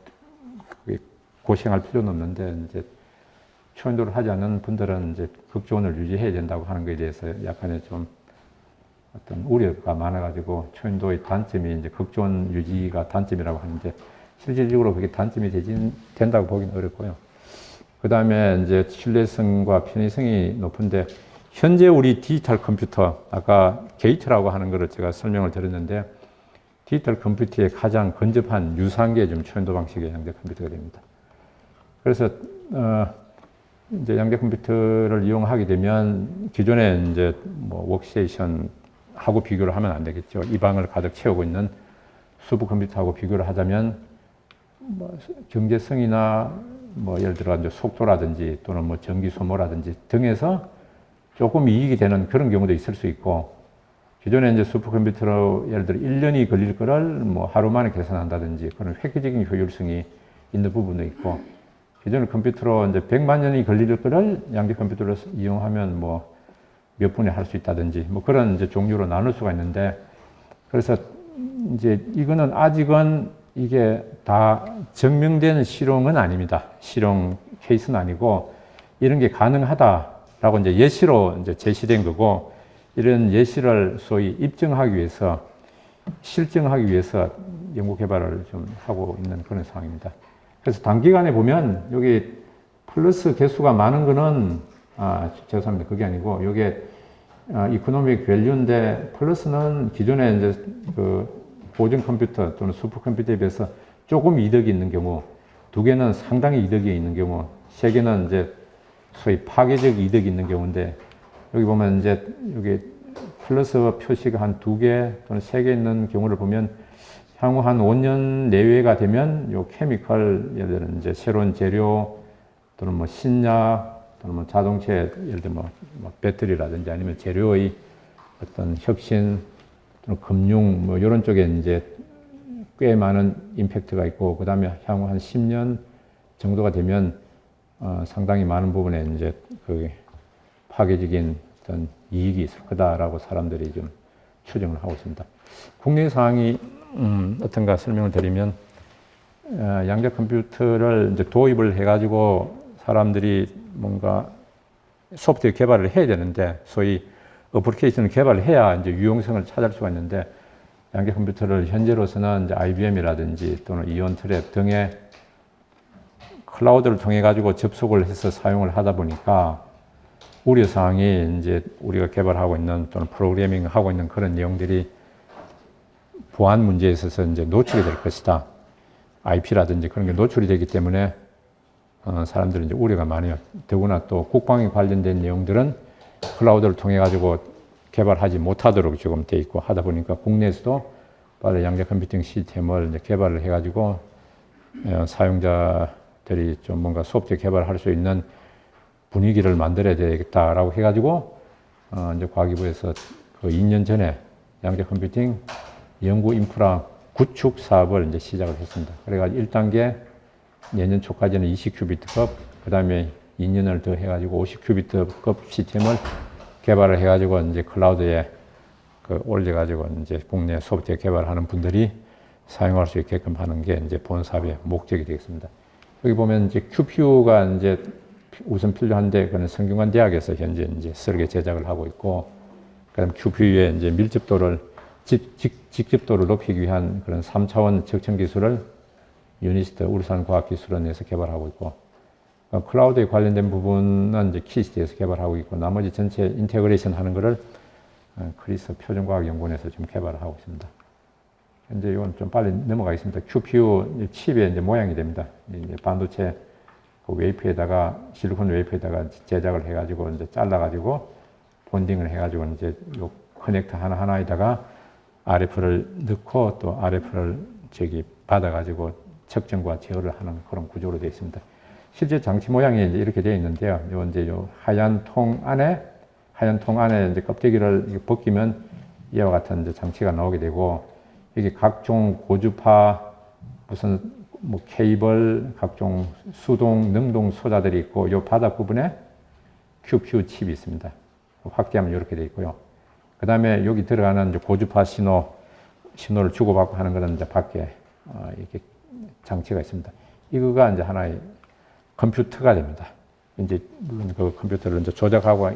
고생할 필요는 없는데, 이제 초인도를 하지 않는 분들은 이제 극조온을 유지해야 된다고 하는 것에 대해서 약간의 좀 어떤 우려가 많아가지고, 초인도의 단점이 이제 극조온 유지가 단점이라고 하는데, 실질적으로 그게 단점이 된다고 보기는 어렵고요. 그 다음에 이제 신뢰성과 편의성이 높은데, 현재 우리 디지털 컴퓨터, 아까 게이트라고 하는 거를 제가 설명을 드렸는데, 디지털 컴퓨터의 가장 근접한 유사한 좀 초인도 방식의 양자 컴퓨터가 됩니다. 그래서, 이제 양자 컴퓨터를 이용하게 되면 기존에 이제 뭐 워크스테이션하고 비교를 하면 안 되겠죠. 이 방을 가득 채우고 있는 슈퍼 컴퓨터하고 비교를 하자면 뭐 경제성이나 뭐 예를 들어 이제 속도라든지 또는 뭐 전기 소모라든지 등에서 조금 이익이 되는 그런 경우도 있을 수 있고, 기존에 이제 슈퍼컴퓨터로 예를 들어 1년이 걸릴 거를 뭐 하루 만에 계산한다든지 그런 획기적인 효율성이 있는 부분도 있고, 기존의 컴퓨터로 이제 100만 년이 걸릴 거를 양자 컴퓨터로 이용하면 뭐 몇 분에 할 수 있다든지 뭐 그런 이제 종류로 나눌 수가 있는데, 그래서 이제 이거는 아직은 이게 다 증명된 실용은 아닙니다. 실용 케이스는 아니고, 이런 게 가능하다라고 이제 예시로 이제 제시된 거고, 이런 예시를 소위 입증하기 위해서, 실증하기 위해서 연구 개발을 좀 하고 있는 그런 상황입니다. 그래서 단기간에 보면 여기 플러스 개수가 많은 거는, 죄송합니다. 그게 아니고, 요게 이코노믹 밸류인데, 플러스는 기존에 이제 그 고전 컴퓨터 또는 슈퍼 컴퓨터에 비해서 조금 이득이 있는 경우, 2개는 상당히 이득이 있는 경우, 3개는 이제 소위 파괴적 이득이 있는 경우인데, 여기 보면 이제 여기 플러스 표시가 한 2개 또는 3개 있는 경우를 보면, 향후 한 5년 내외가 되면 요 케미컬, 예를 들어 이제 새로운 재료 또는 뭐 신약 또는 뭐 자동차, 예를 들어 뭐 배터리라든지 아니면 재료의 어떤 혁신 또는 금융 뭐 이런 쪽에 이제 꽤 많은 임팩트가 있고, 그 다음에 향후 한 10년 정도가 되면 상당히 많은 부분에 이제 그 파괴적인 어떤 이익이 있을 거다라고 사람들이 좀 추정을 하고 있습니다. 국내 상황이 어떤가 설명을 드리면, 양자 컴퓨터를 이제 도입을 해가지고 사람들이 뭔가 소프트웨어 개발을 해야 되는데, 소위 어플리케이션을 개발을 해야 이제 유용성을 찾을 수가 있는데, 양자 컴퓨터를 현재로서는 이제 IBM이라든지 또는 이온 트랩 등의 클라우드를 통해 가지고 접속을 해서 사용을 하다 보니까, 우려 사항이 이제 우리가 개발하고 있는 또는 프로그래밍 하고 있는 그런 내용들이 보안 문제에 있어서 이제 노출이 될 것이다. IP라든지 그런 게 노출이 되기 때문에 사람들은 이제 우려가 많아요. 더구나 또 국방에 관련된 내용들은 클라우드를 통해 가지고 개발하지 못하도록 지금 돼 있고 하다 보니까 국내에서도 빨리 양자 컴퓨팅 시스템을 이제 개발을 해 가지고 사용자들이 좀 뭔가 소프트웨어 개발할 수 있는 분위기를 만들어야 되겠다라고 해 가지고 이제 과기부에서 그 2년 전에 양자 컴퓨팅 연구 인프라 구축 사업을 이제 시작을 했습니다. 그래가지고 1단계 내년 초까지는 20큐비트급, 그 다음에 2년을 더 해가지고 50큐비트급 시스템을 개발을 해가지고 이제 클라우드에 올려가지고 이제 국내 소프트웨어 개발하는 분들이 사용할 수 있게끔 하는 게 이제 본 사업의 목적이 되겠습니다. 여기 보면 이제 QPU가 이제 우선 필요한데 그는 성균관 대학에서 현재 이제 설계 제작을 하고 있고, 그다음 QPU의 이제 밀집도를 직접도를 높이기 위한 그런 3차원 적층 기술을 유니스트 울산과학기술원에서 개발하고 있고, 클라우드에 관련된 부분은 이제 키스트에서 개발하고 있고, 나머지 전체 인테그레이션 하는 거를 크리스 표준과학연구원에서 지금 개발을 하고 있습니다. 이제 이건 좀 빨리 넘어가겠습니다. QPU 칩의 이제 모양이 됩니다. 이제 반도체 그 웨이프에다가 실리콘 웨이프에다가 제작을 해가지고 이제 잘라가지고 본딩을 해가지고 이제 요 커넥터 하나하나에다가 RF를 넣고 또 RF를 받아가지고 측정과 제어를 하는 그런 구조로 되어 있습니다. 실제 장치 모양이 이제 이렇게 되어 있는데요. 요 이제 요 하얀 통 안에 이제 껍데기를 벗기면 이와 같은 이제 장치가 나오게 되고, 여기 각종 고주파 무슨 뭐 케이블, 각종 수동, 능동 소자들이 있고, 요 바닥 부분에 QPU 칩이 있습니다. 확대하면 이렇게 되어 있고요. 그 다음에 여기 들어가는 이제 고주파 신호를 주고받고 하는 것은 이제 밖에 이렇게 장치가 있습니다. 이거가 이제 하나의 컴퓨터가 됩니다. 이제 물론 그 컴퓨터를 이제 조작하고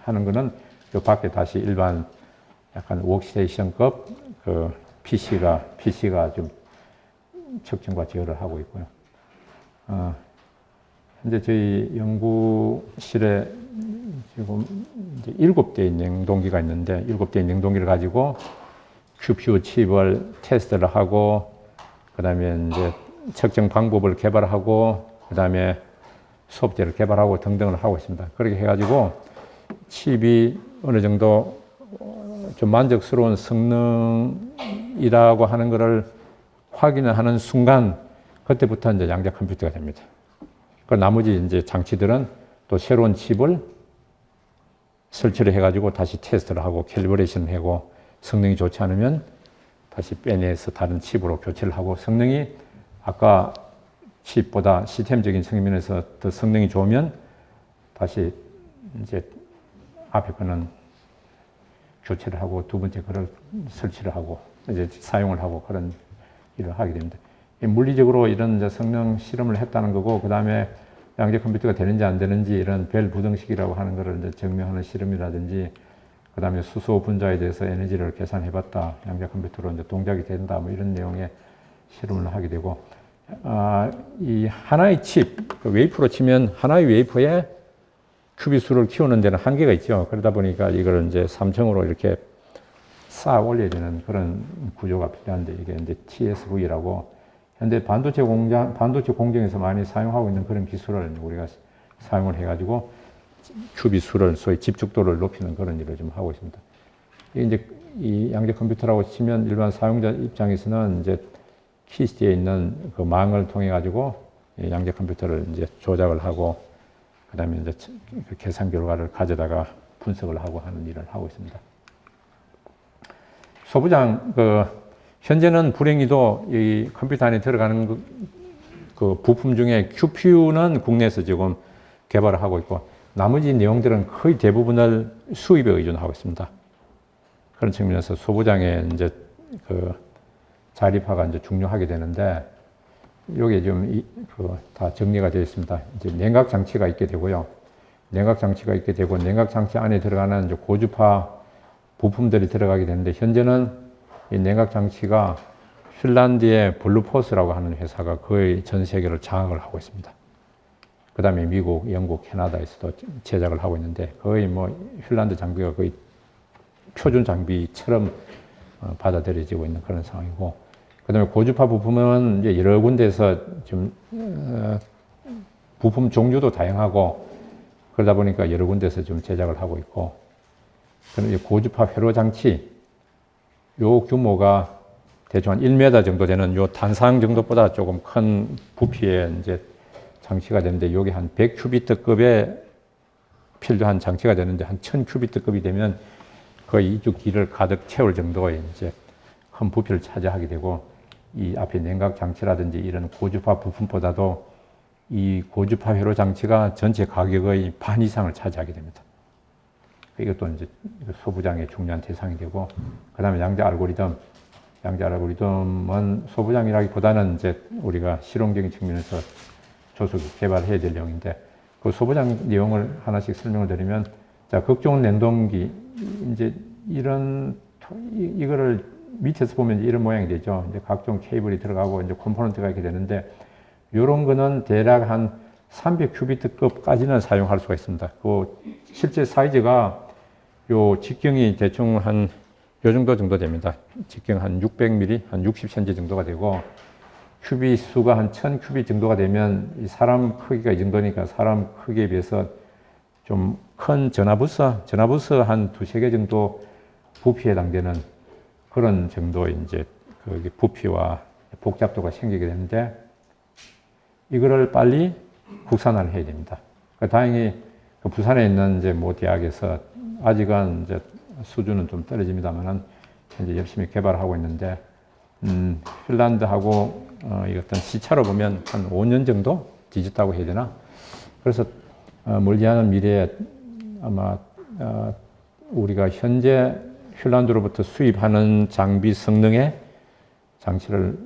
하는 거는 요 밖에 다시 일반 약간 워크스테이션급 그 PC가 좀 측정과 제어를 하고 있고요. 현재 저희 연구실에 지금 이제 7대의 냉동기가 있는데, 7대의 냉동기를 가지고 QPU 칩을 테스트를 하고, 그 다음에 이제 측정 방법을 개발하고, 그 다음에 소프트웨어를 개발하고 등등을 하고 있습니다. 그렇게 해가지고 칩이 어느 정도 좀 만족스러운 성능이라고 하는 것을 확인을 하는 순간, 그때부터 이제 양자 컴퓨터가 됩니다. 그 나머지 이제 장치들은 또 새로운 칩을 설치를 해가지고 다시 테스트를 하고 캘리브레이션을 하고, 성능이 좋지 않으면 다시 빼내서 다른 칩으로 교체를 하고, 성능이 아까 칩보다 시스템적인 측면에서 더 성능이 좋으면 다시 이제 앞에 거는 교체를 하고 두 번째 거를 설치를 하고 이제 사용을 하고 그런 일을 하게 됩니다. 물리적으로 이런 이제 성능 실험을 했다는 거고, 그 다음에 양자 컴퓨터가 되는지 안 되는지 이런 벨 부등식이라고 하는 것을 이제 증명하는 실험이라든지, 그 다음에 수소 분자에 대해서 에너지를 계산해봤다, 양자 컴퓨터로 이제 동작이 된다, 뭐 이런 내용의 실험을 하게 되고, 이 하나의 칩, 그 웨이프로 치면 하나의 웨이퍼에 큐빅 수를 키우는 데는 한계가 있죠. 그러다 보니까 이걸 이제 3층으로 이렇게 쌓아 올려야 되는 그런 구조가 필요한데, 이게 이제 TSV라고 현재 반도체 공정에서 많이 사용하고 있는 그런 기술을 우리가 사용을 해가지고 큐빅 수를, 소위 집중도를 높이는 그런 일을 좀 하고 있습니다. 이제 이 양자 컴퓨터라고 치면 일반 사용자 입장에서는 이제 키스트에 있는 그 망을 통해 가지고 양자 컴퓨터를 이제 조작을 하고, 그 다음에 이제 그 계산 결과를 가져다가 분석을 하고 하는 일을 하고 있습니다. 소부장, 현재는 불행히도 이 컴퓨터 안에 들어가는 그 부품 중에 QPU는 국내에서 지금 개발을 하고 있고, 나머지 내용들은 거의 대부분을 수입에 의존하고 있습니다. 그런 측면에서 소부장의 이제 자립화가 이제 중요하게 되는데, 여기에 지금 다 정리가 되어 있습니다. 이제 냉각 장치가 있게 되고요. 냉각 장치가 있게 되고, 냉각 장치 안에 들어가는 이제 고주파 부품들이 들어가게 되는데, 현재는 이 냉각 장치가 핀란드의 블루포스라고 하는 회사가 거의 전 세계를 장악을 하고 있습니다. 그 다음에 미국, 영국, 캐나다에서도 제작을 하고 있는데, 거의 뭐 핀란드 장비가 거의 표준 장비처럼 받아들여지고 있는 그런 상황이고, 그다음에 고주파 부품은 이제 여러 군데에서 좀 부품 종류도 다양하고 그러다 보니까 여러 군데에서 좀 제작을 하고 있고, 그다음에 고주파 회로 장치, 요 규모가 대충 한 1m 정도 되는 요 탄상 정도보다 조금 큰 부피의 이제 장치가 되는데, 요게 한 100큐비트급에 필요한 장치가 되는데, 한 1000큐비트급이 되면 거의 이쪽 길을 가득 채울 정도의 이제 큰 부피를 차지하게 되고, 이 앞에 냉각 장치라든지 이런 고주파 부품보다도 이 고주파 회로 장치가 전체 가격의 반 이상을 차지하게 됩니다. 이것도 이제 소부장의 중요한 대상이 되고, 그 다음에 양자 알고리즘. 양자 알고리즘은 소부장이라기보다는 이제 우리가 실용적인 측면에서 조속히 개발해야 될 내용인데, 그 소부장 내용을 하나씩 설명을 드리면, 자, 극중 냉동기, 이제 이거를 밑에서 보면 이런 모양이 되죠. 이제 각종 케이블이 들어가고 이제 컴포넌트가 이렇게 되는데, 요런 거는 대략 한 300큐비트급까지는 사용할 수가 있습니다. 그 실제 사이즈가 요 직경이 대충 한 요 정도 됩니다. 직경 한 600mm, 한 60cm 정도가 되고, 큐비 수가 한 1000큐비 정도가 되면 이 사람 크기가 이 정도니까 사람 크기에 비해서 좀 큰 전화부서 한 두세 개 정도 부피에 해당되는 그런 정도의 이제 그 부피와 복잡도가 생기게 되는데, 이거를 빨리 국산화를 해야 됩니다. 다행히 그 부산에 있는 이제 모 대학에서 아직은 이제 수준은 좀 떨어집니다만은 현재 열심히 개발을 하고 있는데, 핀란드하고 이 어떤 시차로 보면 한 5년 정도 뒤졌다고 해야 되나? 그래서 멀지 않은 미래에 아마 우리가 현재 핀란드로부터 수입하는 장비 성능의 장치를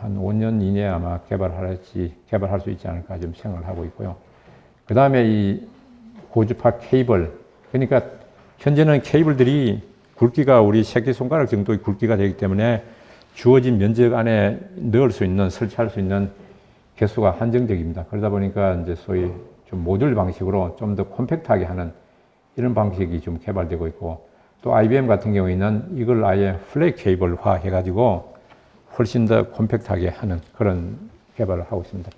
한 5년 이내에 아마 개발할 수 있지 않을까 좀 생각을 하고 있고요. 그 다음에 이 고주파 케이블, 그러니까 현재는 케이블들이 굵기가 우리 새끼손가락 정도의 굵기가 되기 때문에 주어진 면적 안에 넣을 수 있는, 설치할 수 있는 개수가 한정적입니다. 그러다 보니까 이제 소위 좀 모듈 방식으로 좀 더 콤팩트하게 하는 이런 방식이 좀 개발되고 있고, 또 IBM 같은 경우에는 이걸 아예 플랫 케이블화 해가지고 훨씬 더 콤팩트하게 하는 그런 개발을 하고 있습니다.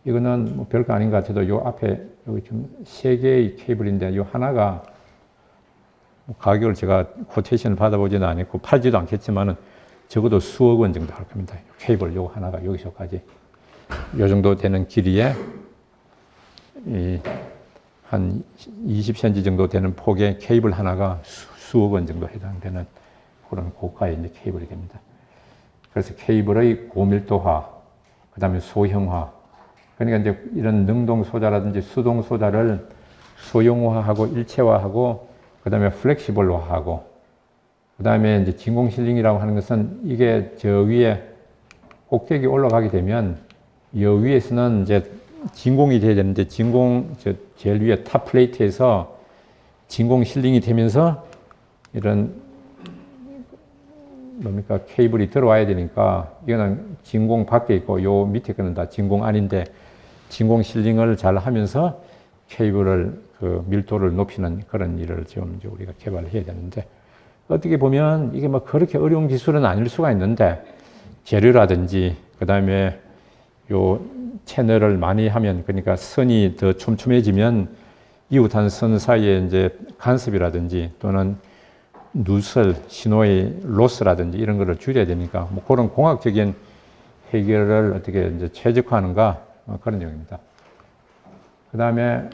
이거는 뭐 별거 아닌 것 같아도 요 앞에 여기 좀 3개의 케이블인데, 요 하나가 가격을 제가 코테이션을 받아보지는 않았고 팔지도 않겠지만은 적어도 수억 원 정도 할 겁니다. 케이블 요 하나가 여기서까지 요 정도 되는 길이에 한 20cm 정도 되는 폭의 케이블 하나가 수억 원 정도 해당되는 그런 고가의 이제 케이블이 됩니다. 그래서 케이블의 고밀도화, 그 다음에 소형화, 그러니까 이제 이런 능동 소자라든지 수동 소자를 소형화하고 일체화하고, 그 다음에 플렉시블화하고, 그 다음에 이제 진공 실링이라고 하는 것은 이게 저 위에 꼭대기 올라가게 되면 이 위에서는 이제 진공이 돼야 되는데, 저 제일 위에 탑 플레이트에서 진공 실링이 되면서 이런 뭡니까 케이블이 들어와야 되니까, 이거는 진공 밖에 있고 요 밑에 거는 다 진공 안인데, 진공 실링을 잘 하면서 케이블을 그 밀도를 높이는 그런 일을 지금 이제 우리가 개발해야 되는데, 어떻게 보면 이게 뭐 그렇게 어려운 기술은 아닐 수가 있는데, 재료라든지 그 다음에 요 채널을 많이 하면, 그러니까 선이 더 촘촘해지면 이웃한 선 사이에 이제 간섭이라든지 또는 누설, 신호의 로스라든지 이런 거를 줄여야 되니까 뭐 그런 공학적인 해결을 어떻게 이제 최적화하는가 그런 내용입니다. 그 다음에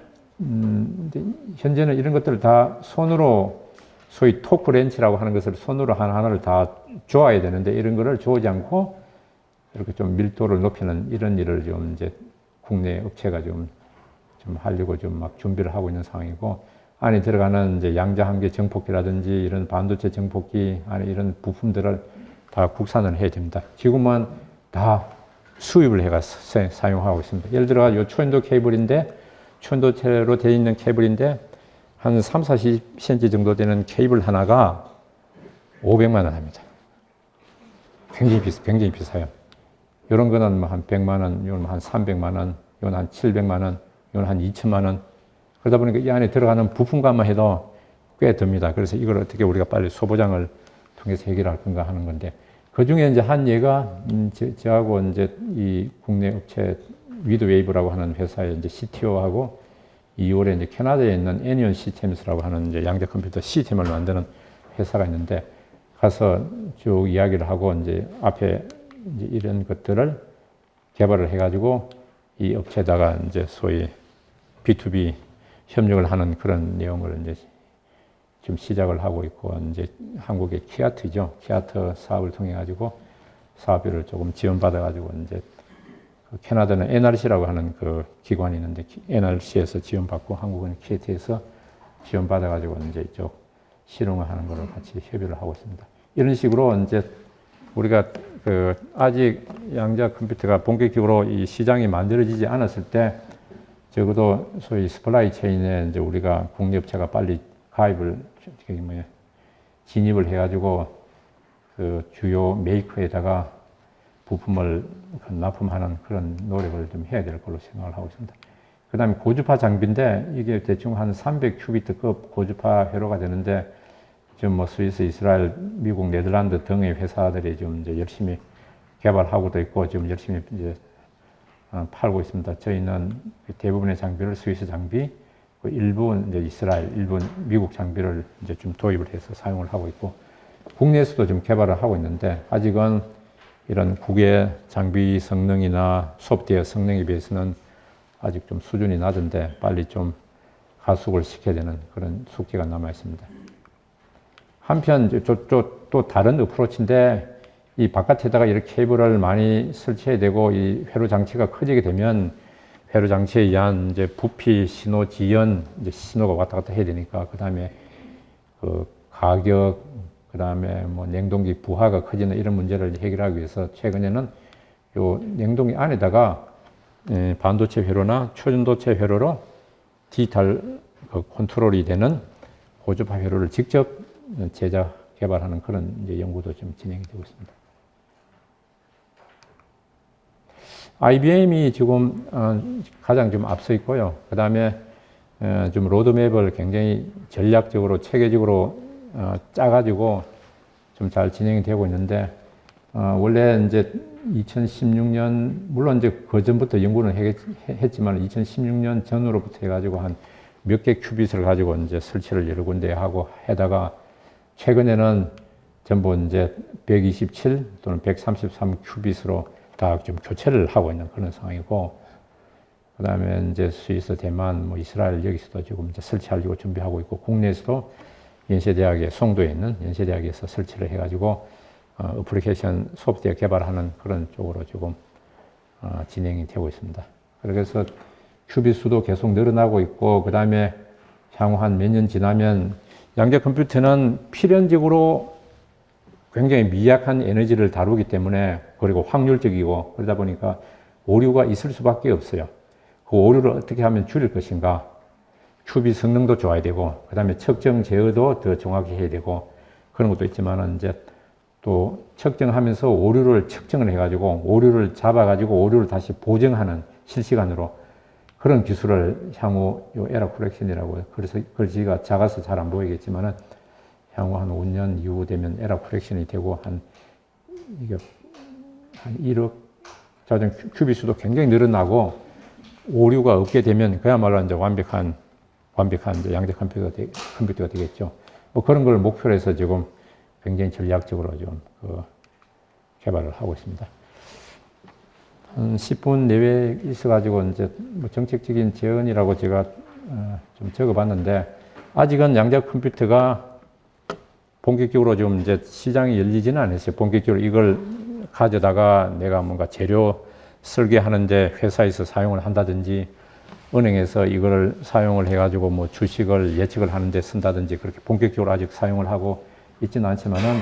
현재는 이런 것들을 다 손으로, 소위 토크 렌치라고 하는 것을 손으로 하나하나를 다 조아야 되는데, 이런 거를 조지 않고 이렇게 좀 밀도를 높이는 이런 일을 좀 이제 국내 업체가 좀 하려고 좀 막 준비를 하고 있는 상황이고, 안에 들어가는 이제 양자 한계 정폭기라든지 이런 반도체 정폭기 안에 이런 부품들을 다 국산을 해야 됩니다. 지금은 다 수입을 해가서 사용하고 있습니다. 예를 들어 요 초인도 케이블인데, 초인도체로 되어 있는 케이블인데 한 3, 40cm 정도 되는 케이블 하나가 500만 원 합니다. 굉장히 비싸요. 이런 거는 뭐 한 100만 원, 이건 한 300만 원, 이건 한 700만 원, 이건 한 2천만 원. 그러다 보니까 이 안에 들어가는 부품값만 해도 꽤 듭니다. 그래서 이걸 어떻게 우리가 빨리 소부장을 통해서 해결할 건가 하는 건데, 그 중에 이제 한 예가 저하고 이제 이 국내 업체 위드웨이브라고 하는 회사의 이제 CTO하고 2월에 이제 캐나다에 있는 애니언 시스템스라고 하는 이제 양자 컴퓨터 시스템을 만드는 회사가 있는데 가서 쭉 이야기를 하고 이제 앞에 이제 이런 것들을 개발을 해가지고 이 업체에다가 이제 소위 B2B 협력을 하는 그런 내용을 이제 지금 시작을 하고 있고 이제 한국의 키아트죠. 키아트 사업을 통해 가지고 사업비를 조금 지원받아 가지고 이제 그 캐나다는 NRC라고 하는 그 기관이 있는데 NRC에서 지원받고 한국은 키아트에서 지원받아 가지고 이제 이쪽 실용을 하는 거를 같이 협의를 하고 있습니다. 이런 식으로 이제 우리가 그 아직 양자 컴퓨터가 본격적으로 이 시장이 만들어지지 않았을 때 적어도 소위 스플라이 체인에 이제 우리가 국내 업체가 빨리 가입을 진입을 해가지고 그 주요 메이커에다가 부품을 납품하는 그런 노력을 좀 해야 될 걸로 생각을 하고 있습니다. 그 다음에 고주파 장비인데 이게 대충 한 300큐비트급 고주파 회로가 되는데 지금 뭐 스위스, 이스라엘, 미국, 네덜란드 등의 회사들이 좀 이제 열심히 개발하고도 있고 지금 열심히 이제 팔고 있습니다. 저희는 대부분의 장비를 스위스 장비, 일부 이제 이스라엘, 일부 미국 장비를 이제 좀 도입을 해서 사용을 하고 있고 국내에서도 좀 개발을 하고 있는데 아직은 이런 국외 장비 성능이나 소프트웨어 성능에 비해서는 아직 좀 수준이 낮은데 빨리 좀 가속을 시켜야 되는 그런 숙제가 남아 있습니다. 한편 또 다른 어프로치인데 이 바깥에다가 이렇게 케이블을 많이 설치해야 되고 이 회로 장치가 커지게 되면 회로 장치에 의한 이제 부피, 신호 지연, 이제 신호가 왔다 갔다 해야 되니까 그 다음에 그 가격, 그 다음에 뭐 냉동기 부하가 커지는 이런 문제를 해결하기 위해서 최근에는 요 냉동기 안에다가 반도체 회로나 초전도체 회로로 디지털 컨트롤이 되는 고주파 회로를 직접 제작, 개발하는 그런 이제 연구도 좀 진행이 되고 있습니다. IBM이 지금 가장 좀 앞서 있고요. 그 다음에 좀 로드맵을 굉장히 전략적으로, 체계적으로 짜가지고 좀 잘 진행이 되고 있는데, 원래 이제 2016년, 물론 이제 그 전부터 연구는 했지만 2016년 전으로부터 해가지고 한 몇 개 큐빗을 가지고 이제 설치를 여러 군데 하고 하다가 최근에는 전부 이제 127 또는 133 큐빗으로 다 좀 교체를 하고 있는 그런 상황이고, 그 다음에 이제 스위스, 대만, 뭐 이스라엘 여기서도 지금 이제 설치하려고 준비하고 있고, 국내에서도 연세대학의 송도에 있는 연세대학에서 설치를 해가지고 어플리케이션 소프트웨어 개발하는 그런 쪽으로 지금 진행이 되고 있습니다. 그래서 큐빗 수도 계속 늘어나고 있고, 그 다음에 향후 한 몇 년 지나면 양자 컴퓨터는 필연적으로 굉장히 미약한 에너지를 다루기 때문에, 그리고 확률적이고 그러다 보니까 오류가 있을 수밖에 없어요. 그 오류를 어떻게 하면 줄일 것인가. 큐빗 성능도 좋아야 되고, 그 다음에 측정 제어도 더 정확히 해야 되고, 그런 것도 있지만은 이제 또 측정하면서 오류를 측정을 해가지고, 오류를 잡아가지고, 오류를 다시 보정하는 실시간으로 그런 기술을 향후 요 에러 코렉션이라고, 그래서 글씨가 작아서 잘 안 보이겠지만은 향후 한 5년 이후 되면 에러 코렉션이 되고 이게 한 1억 자전 큐빗 수도 굉장히 늘어나고 오류가 없게 되면 그야말로 이제 완벽한 이제 양자 컴퓨터가 되겠죠. 뭐 그런 걸 목표로 해서 지금 굉장히 전략적으로 좀 개발을 하고 있습니다. 한 10분 내외에 있어가지고 이제 뭐 정책적인 제언이라고 제가 좀 적어봤는데, 아직은 양자 컴퓨터가 본격적으로 좀 이제 시장이 열리지는 않았어요. 본격적으로 이걸 가져다가 내가 뭔가 재료 설계하는데 회사에서 사용을 한다든지, 은행에서 이걸 사용을 해가지고 뭐 주식을 예측을 하는데 쓴다든지, 그렇게 본격적으로 아직 사용을 하고 있지는 않지만은,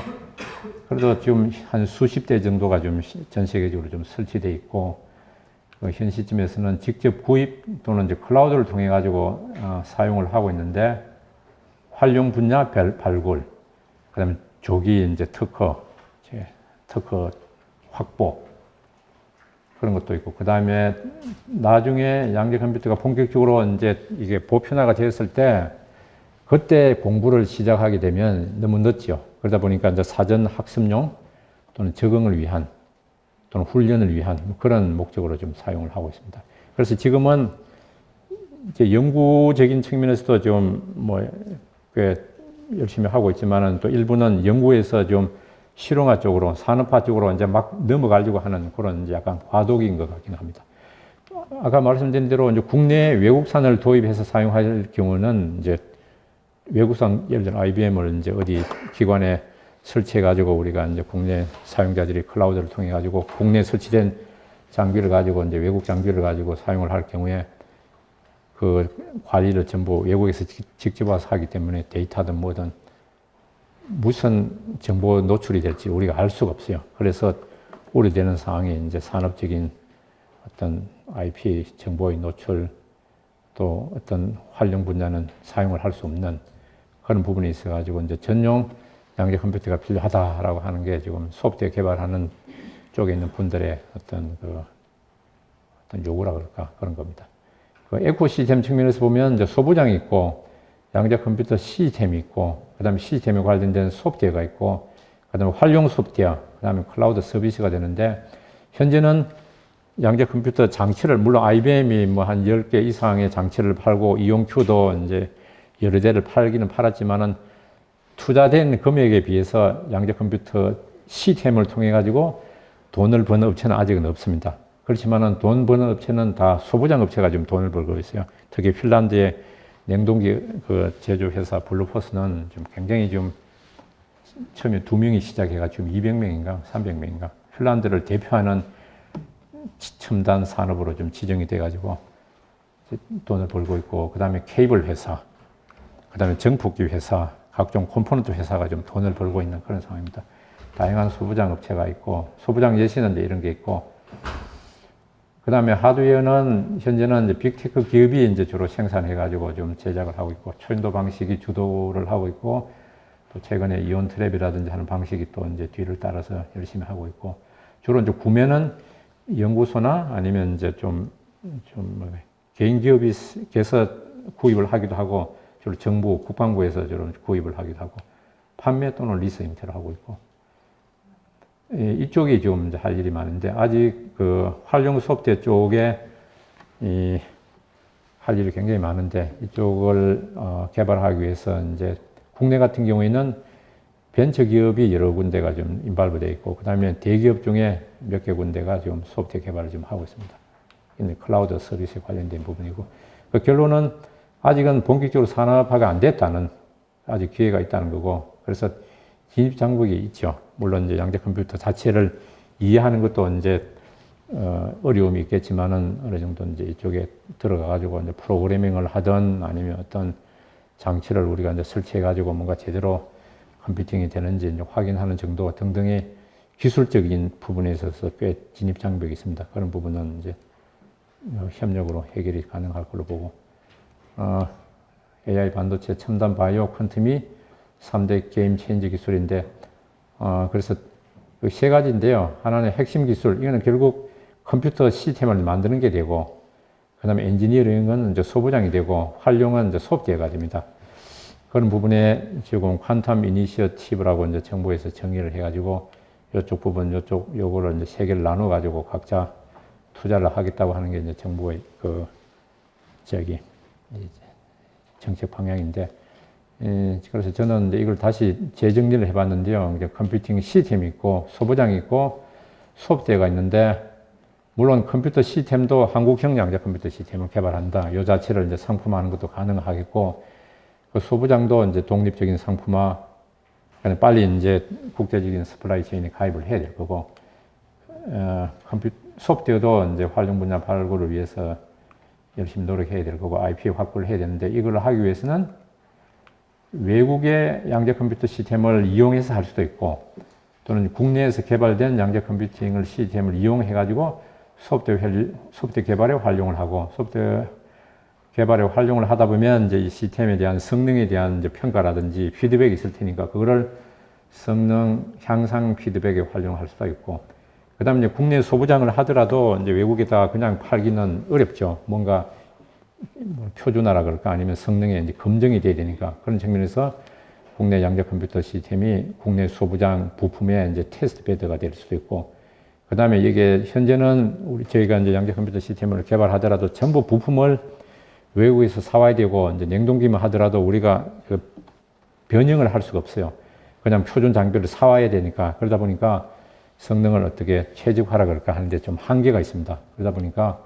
그래도 지금 한 수십 대 정도가 좀 전 세계적으로 좀 설치되어 있고, 현 시점에서는 직접 구입 또는 이제 클라우드를 통해 가지고 사용을 하고 있는데, 활용 분야 발굴, 그다음에 조기 이제 특허 확보, 그런 것도 있고, 그 다음에 나중에 양자 컴퓨터가 본격적으로 이제 이게 보편화가 되었을 때, 그때 공부를 시작하게 되면 너무 늦죠. 그러다 보니까 이제 사전 학습용 또는 적응을 위한 또는 훈련을 위한 그런 목적으로 좀 사용을 하고 있습니다. 그래서 지금은 이제 연구적인 측면에서도 좀 꽤 열심히 하고 있지만은 또 일부는 연구에서 좀 실용화 쪽으로 산업화 쪽으로 이제 막 넘어가려고 하는 그런 이제 약간 과도기인 것 같긴 합니다. 아까 말씀드린 대로 이제 국내 외국산을 도입해서 사용할 경우는 이제 외국산 예를 들어 IBM을 이제 어디 기관에 설치해 가지고 우리가 이제 국내 사용자들이 클라우드를 통해 가지고 국내 설치된 장비를 가지고 이제 외국 장비를 가지고 사용을 할 경우에 그 관리를 전부 외국에서 직접 와서 하기 때문에 데이터든 뭐든 무슨 정보 노출이 될지 우리가 알 수가 없어요. 그래서 우려되는 상황이 이제 산업적인 어떤 IP 정보의 노출 또 어떤 활용 분야는 사용을 할 수 없는 그런 부분이 있어가지고 이제 전용 양자 컴퓨터가 필요하다라고 하는 게 지금 소프트웨어 개발하는 쪽에 있는 분들의 어떤 요구라 그럴까 그런 겁니다. 그 에코시스템 측면에서 보면 이제 소부장이 있고 양자 컴퓨터 시스템이 있고 그다음에 시스템에 관련된 소프트웨어가 있고 그다음에 활용 소프트웨어 그다음에 클라우드 서비스가 되는데 현재는 양자 컴퓨터 장치를 물론 IBM이 뭐 한 10개 이상의 장치를 팔고 이용큐도 이제 여러 대를 팔기는 팔았지만은 투자된 금액에 비해서 양자 컴퓨터 시스템을 통해 가지고 돈을 버는 업체는 아직은 없습니다. 그렇지만은 돈 버는 업체는 다 소부장 업체가 지금 돈을 벌고 있어요. 특히 핀란드의 냉동기 그 제조회사 블루포스는 좀 굉장히 좀 처음에 2명이 시작해가지고 200명인가 300명인가 핀란드를 대표하는 첨단 산업으로 좀 지정이 돼가지고 돈을 벌고 있고 그 다음에 케이블 회사, 그 다음에 정폭기 회사, 각종 컴포넌트 회사가 좀 돈을 벌고 있는 그런 상황입니다. 다양한 소부장 업체가 있고 소부장 예시는 이런 게 있고 그 다음에 하드웨어는 현재는 이제 빅테크 기업이 이제 주로 생산해가지고 좀 제작을 하고 있고 초인도 방식이 주도를 하고 있고 또 최근에 이온 트랩이라든지 하는 방식이 또 이제 뒤를 따라서 열심히 하고 있고 주로 이제 구매는 연구소나 아니면 이제 개인 기업이 개서 구입을 하기도 하고 주로 정부 국방부에서 주로 구입을 하기도 하고 판매 또는 리스 형태로 하고 있고 이쪽이 좀 이제 할 일이 많은데 아직 그 활용 소프트웨어 쪽에 할 일이 굉장히 많은데 이쪽을 개발하기 위해서 이제 국내 같은 경우에는 벤처 기업이 여러 군데가 좀 인발브 되어 있고 그다음에 대기업 중에 몇 개 군데가 지금 소프트웨어 개발을 좀 하고 있습니다. 클라우드 서비스에 관련된 부분이고 그 결론은 아직은 본격적으로 산업화가 안 됐다는 아직 기회가 있다는 거고 그래서 진입 장벽이 있죠. 물론 이제 양자 컴퓨터 자체를 이해하는 것도 이제 어려움이 있겠지만은 어느 정도 이제 이쪽에 들어가 가지고 이제 프로그래밍을 하든 아니면 어떤 장치를 우리가 이제 설치해 가지고 뭔가 제대로 컴퓨팅이 되는지 이제 확인하는 정도 등등의 기술적인 부분에 있어서 꽤 진입 장벽이 있습니다. 그런 부분은 이제 협력으로 해결이 가능할 걸로 보고 AI 반도체 첨단 바이오 퀀텀이 3대 게임 체인지 기술인데 그래서 세 가지인데요. 하나는 핵심 기술, 이거는 결국 컴퓨터 시스템을 만드는 게 되고 그 다음에 엔지니어링은 이제 소부장이 되고 활용은 이제 소프트웨어가 됩니다. 그런 부분에 지금 퀀텀 이니셔티브라고 이제 정부에서 정의를 해가지고 이쪽 부분, 요거를 이제 세 개를 나눠가지고 각자 투자를 하겠다고 하는 게 이제 정부의 정책 방향인데, 그래서 저는 이제 이걸 다시 재정리를 해봤는데요. 이제 컴퓨팅 시스템이 있고, 소부장이 있고, 소프트웨어가 있는데, 물론 컴퓨터 시스템도 한국형 양자 컴퓨터 시스템을 개발한다. 이 자체를 이제 상품화하는 것도 가능하겠고, 그 소부장도 이제 독립적인 상품화, 빨리 이제 국제적인 서플라이 체인에 가입을 해야 될 거고, 소프트웨어도 이제 활용 분야 발굴을 위해서 열심히 노력해야 될 거고, IP 확보를 해야 되는데, 이걸 하기 위해서는 외국의 양자 컴퓨터 시스템을 이용해서 할 수도 있고, 또는 국내에서 개발된 양자 컴퓨팅 시스템을 이용해가지고 소프트웨어 개발에 활용을 하고, 소프트웨어 개발에 활용을 하다 보면 이제 이 시스템에 대한 성능에 대한 이제 평가라든지 피드백이 있을 테니까 그거를 성능 향상 피드백에 활용할 수도 있고, 그 다음에 이제 국내 소부장을 하더라도 이제 외국에다 그냥 팔기는 어렵죠. 뭔가 표준화라 그럴까 아니면 성능에 이제 검증이 돼야 되니까 그런 측면에서 국내 양자 컴퓨터 시스템이 국내 소부장 부품의 이제 테스트 베드가 될 수도 있고, 그 다음에 이게 현재는 저희가 이제 양자 컴퓨터 시스템을 개발하더라도 전부 부품을 외국에서 사와야 되고, 이제 냉동기만 하더라도 우리가 그 변형을 할 수가 없어요. 그냥 표준 장비를 사와야 되니까. 그러다 보니까 성능을 어떻게 최적화라 그럴까 하는데 좀 한계가 있습니다. 그러다 보니까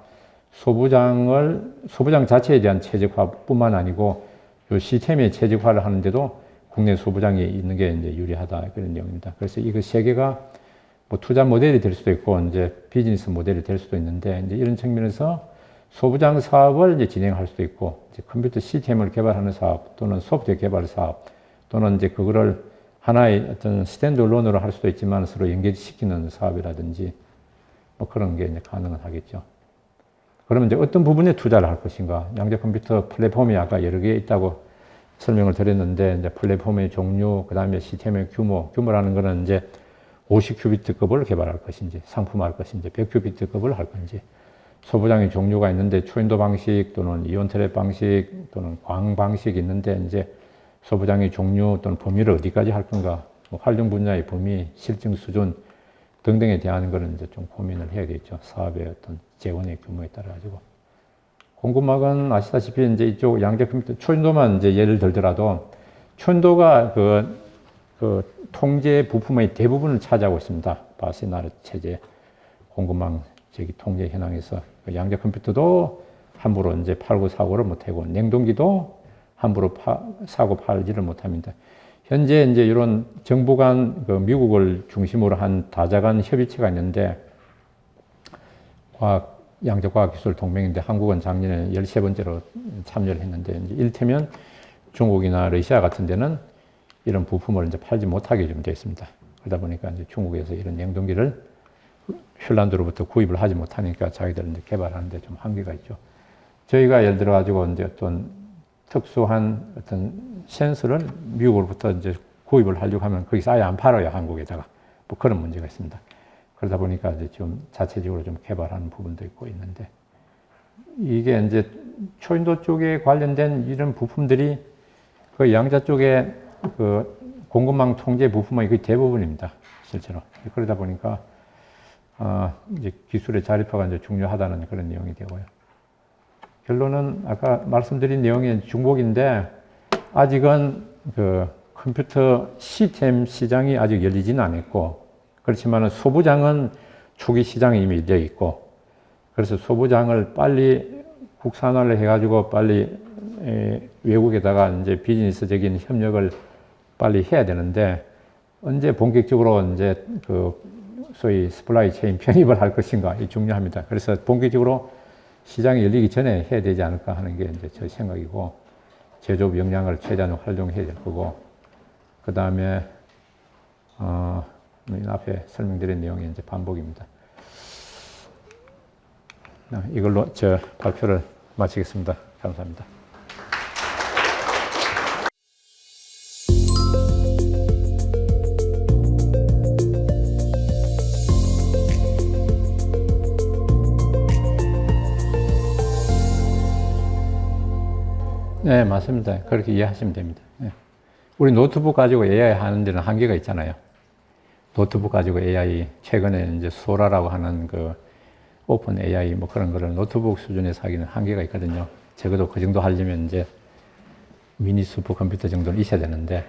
소부장 자체에 대한 최적화뿐만 아니고 이 시스템의 최적화를 하는데도 국내 소부장이 있는 게 이제 유리하다 그런 내용입니다. 그래서 이거 세 개가 뭐 투자 모델이 될 수도 있고 이제 비즈니스 모델이 될 수도 있는데, 이제 이런 측면에서 소부장 사업을 이제 진행할 수도 있고, 이제 컴퓨터 시스템을 개발하는 사업 또는 소프트웨어 개발 사업 또는 이제 그거를 하나의 어떤 스탠드얼론으로 할 수도 있지만 서로 연결시키는 사업이라든지 뭐 그런 게 이제 가능은 하겠죠. 그러면 이제 어떤 부분에 투자를 할 것인가? 양자 컴퓨터 플랫폼이 아까 여러 개 있다고 설명을 드렸는데, 이제 플랫폼의 종류, 그 다음에 시스템의 규모라는 거는 이제 50큐비트급을 개발할 것인지, 상품화할 것인지, 100큐비트급을 할 건지, 소부장의 종류가 있는데 초인도 방식 또는 이온 트랩 방식 또는 광 방식이 있는데, 이제 소부장의 종류 또는 범위를 어디까지 할 건가, 뭐 활용 분야의 범위, 실증 수준 등등에 대한 것은 이제 좀 고민을 해야겠죠. 사업의 어떤 재원의 규모에 따라 가지고. 공급망은 아시다시피 이제 이쪽 양자 컴퓨터 초인도만 이제 예를 들더라도 초인도가 그 통제 부품의 대부분을 차지하고 있습니다. 바세나르 체제 공급망 저기 통제 현황에서 양자 컴퓨터도 함부로 이제 팔고 사고를 못하고, 냉동기도 함부로 사고 팔지를 못합니다. 현재 이제 이런 정부 간 미국을 중심으로 한 다자간 협의체가 있는데, 양자과학기술 동맹인데 한국은 작년에 13번째로 참여를 했는데, 이제 이를테면 중국이나 러시아 같은 데는 이런 부품을 이제 팔지 못하게 좀 되어 있습니다. 그러다 보니까 이제 중국에서 이런 냉동기를 핀란드로부터 구입을 하지 못하니까 자기들은 이제 개발하는데 좀 한계가 있죠. 저희가 예를 들어 가지고 이제 어떤 특수한 어떤 센서를 미국으로부터 이제 구입을 하려고 하면 거기서 아예 안 팔아요, 한국에다가. 뭐 그런 문제가 있습니다. 그러다 보니까 이제 좀 자체적으로 좀 개발하는 부분도 있고 있는데, 이게 이제 초인도 쪽에 관련된 이런 부품들이 그 양자 쪽에 그 공급망 통제 부품의 거의 대부분입니다, 실제로. 그러다 보니까 이제 기술의 자립화가 이제 중요하다는 그런 내용이 되고요. 결론은 아까 말씀드린 내용이 중복인데, 아직은 그 컴퓨터 시스템 시장이 아직 열리지는 않았고, 그렇지만 소부장은 초기 시장에 이미 열려 있고, 그래서 소부장을 빨리 국산화를 해가지고 빨리 외국에다가 이제 비즈니스적인 협력을 빨리 해야 되는데, 언제 본격적으로 이제 그 소위 스플라이 체인 편입을 할 것인가, 이 중요합니다. 그래서 본격적으로 시장이 열리기 전에 해야 되지 않을까 하는 게 이제 제 생각이고, 제조업 역량을 최대한 활용해야 될 거고, 그 다음에 앞에 설명드린 내용이 이제 반복입니다. 이걸로 저 발표를 마치겠습니다. 감사합니다. 네, 맞습니다. 그렇게 이해하시면 됩니다. 네. 우리 노트북 가지고 AI 하는 데는 한계가 있잖아요. 노트북 가지고 AI, 최근에 이제 소라라고 하는 그 오픈 AI 뭐 그런 거를 노트북 수준에서 하기는 한계가 있거든요. 적어도 그 정도 하려면 이제 미니 슈퍼 컴퓨터 정도는 있어야 되는데,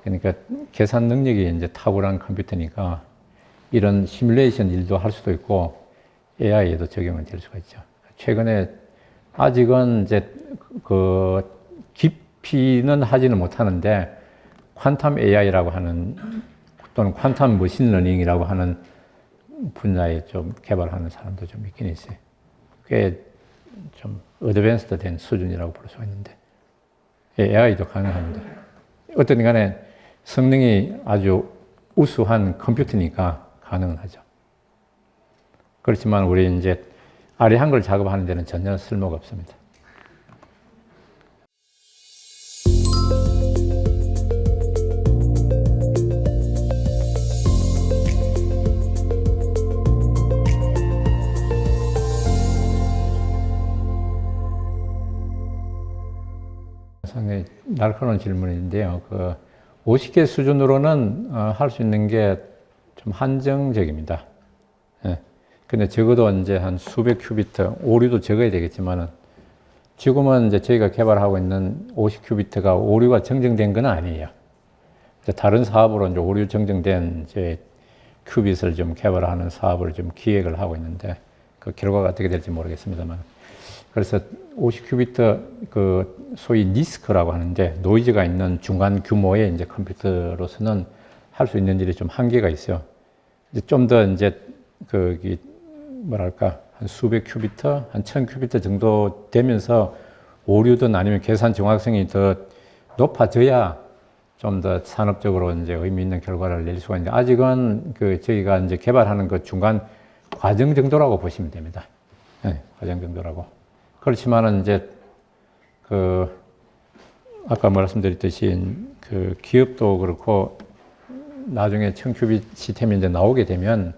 그러니까 계산 능력이 이제 탁월한 컴퓨터니까 이런 시뮬레이션 일도 할 수도 있고 AI에도 적용이 될 수가 있죠. 최근에 아직은 이제 그 깊이는 하지는 못하는데 퀀텀 AI라고 하는 또는 퀀텀 머신러닝이라고 하는 분야에 좀 개발하는 사람도 좀 있긴 있어요. 꽤 좀 어드밴스드 된 수준이라고 볼 수가 있는데, AI도 가능합니다. 어떤 간에 성능이 아주 우수한 컴퓨터니까 가능은 하죠. 그렇지만 우리 이제 아래 한글 작업하는 데는 전혀 쓸모가 없습니다. 상당히 날카로운 질문인데요. 50개 수준으로는 할 수 있는 게 좀 한정적입니다. 예. 근데 적어도 이제 한 수백 큐비트, 오류도 적어야 되겠지만은 지금은 이제 저희가 개발하고 있는 50큐비트가 오류가 정정된 건 아니에요. 다른 사업으로 이제 오류 정정된 이제 큐빗을 좀 개발하는 사업을 좀 기획을 하고 있는데 그 결과가 어떻게 될지 모르겠습니다만. 그래서 50큐비트 그 소위 니스크라고 하는데 노이즈가 있는 중간 규모의 이제 컴퓨터로서는 할 수 있는 일이 좀 한계가 있어요. 이제 좀 더 이제 그 뭐랄까 한 수백 큐비트, 한 1000큐비트 정도 되면서 오류든 아니면 계산 정확성이 더 높아져야 좀 더 산업적으로 이제 의미 있는 결과를 낼 수가 있는데 아직은 그 저희가 이제 개발하는 그 중간 과정 정도라고 보시면 됩니다. 네, 과정 정도라고. 그렇지만은 이제 그 아까 말씀드렸듯이 그 기업도 그렇고 나중에 1000큐빗 시스템이 이제 나오게 되면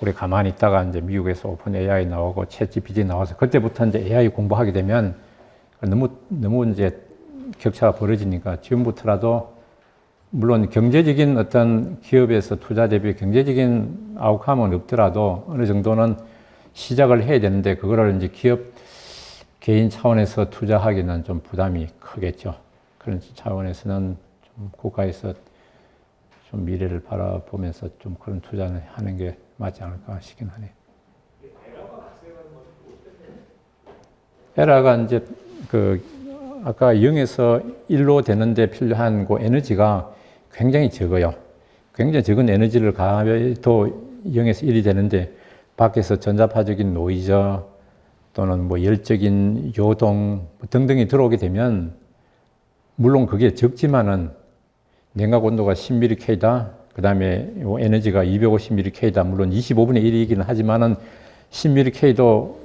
우리 가만히 있다가 이제 미국에서 오픈 AI 나오고 챗 GPT 나와서 그때부터 이제 AI 공부하게 되면 너무 이제 격차가 벌어지니까 지금부터라도 물론 경제적인 어떤 기업에서 투자 대비 경제적인 아웃컴은 없더라도 어느 정도는 시작을 해야 되는데 그거를 이제 기업 개인 차원에서 투자하기는 좀 부담이 크겠죠. 그런 차원에서는 좀 국가에서 좀 미래를 바라보면서 좀 그런 투자를 하는 게 맞지 않을까 싶긴 하네요. 에라가 이제 그 아까 0에서 1로 되는데 필요한 그 에너지가 굉장히 적어요. 굉장히 적은 에너지를 가해도 0에서 1이 되는데 밖에서 전자파적인 노이즈 또는 뭐 열적인 요동 등등이 들어오게 되면 물론 그게 적지만은 냉각 온도가 10mK다. 그 다음에 에너지가 250mK다. 물론 25분의 1이기는 하지만은 10mK도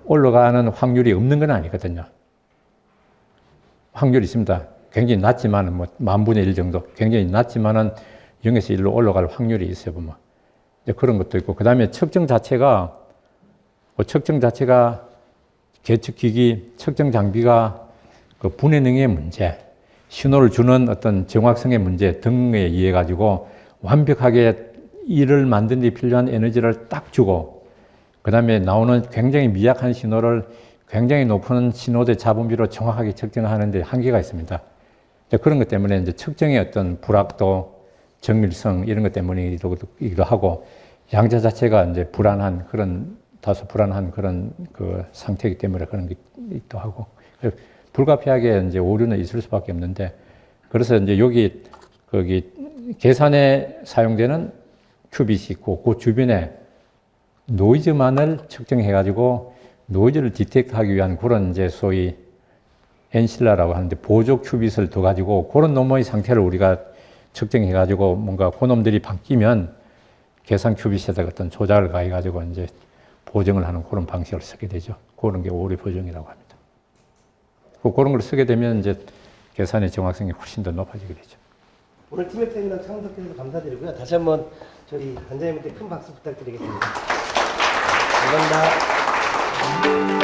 올라가는 확률이 없는 건 아니거든요. 확률이 있습니다. 굉장히 낮지만은 뭐 10,000분의 1 정도. 굉장히 낮지만은 0에서 1로 올라갈 확률이 있어요, 보면. 이제 그런 것도 있고. 그 다음에 측정 자체가 계측기기, 측정 장비가 그 분해 능력의 문제, 신호를 주는 어떤 정확성의 문제 등에 의해 가지고 완벽하게 일을 만드는 데 필요한 에너지를 딱 주고 그 다음에 나오는 굉장히 미약한 신호를 굉장히 높은 신호대 잡음비로 정확하게 측정하는 데 한계가 있습니다. 그런 것 때문에 이제 측정의 어떤 불확도, 정밀성 이런 것 때문이기도 하고 양자 자체가 이제 다소 불안한 그런 그 상태이기 때문에 그런 게 있기도 하고 불가피하게 이제 오류는 있을 수밖에 없는데 그래서 이제 거기 계산에 사용되는 큐빗이 있고 그 주변에 노이즈만을 측정해 가지고 노이즈를 디텍트하기 위한 그런 이제 소위 엔실라라고 하는데 보조 큐빗을 둬 가지고 그런 놈의 상태를 우리가 측정해 가지고 뭔가 그놈들이 바뀌면 계산 큐빗에다가 어떤 조작을 가해 가지고 이제 보정을 하는 그런 방식을 쓰게 되죠. 그런 게 오류 보정이라고 합니다. 그런 걸 쓰게 되면 이제 계산의 정확성이 훨씬 더 높아지게 되죠. 오늘 팀맵 세미나 참석해 주셔서 감사드리고요. 다시 한번 저희 단장님께 큰 박수 부탁드리겠습니다. 감사합니다.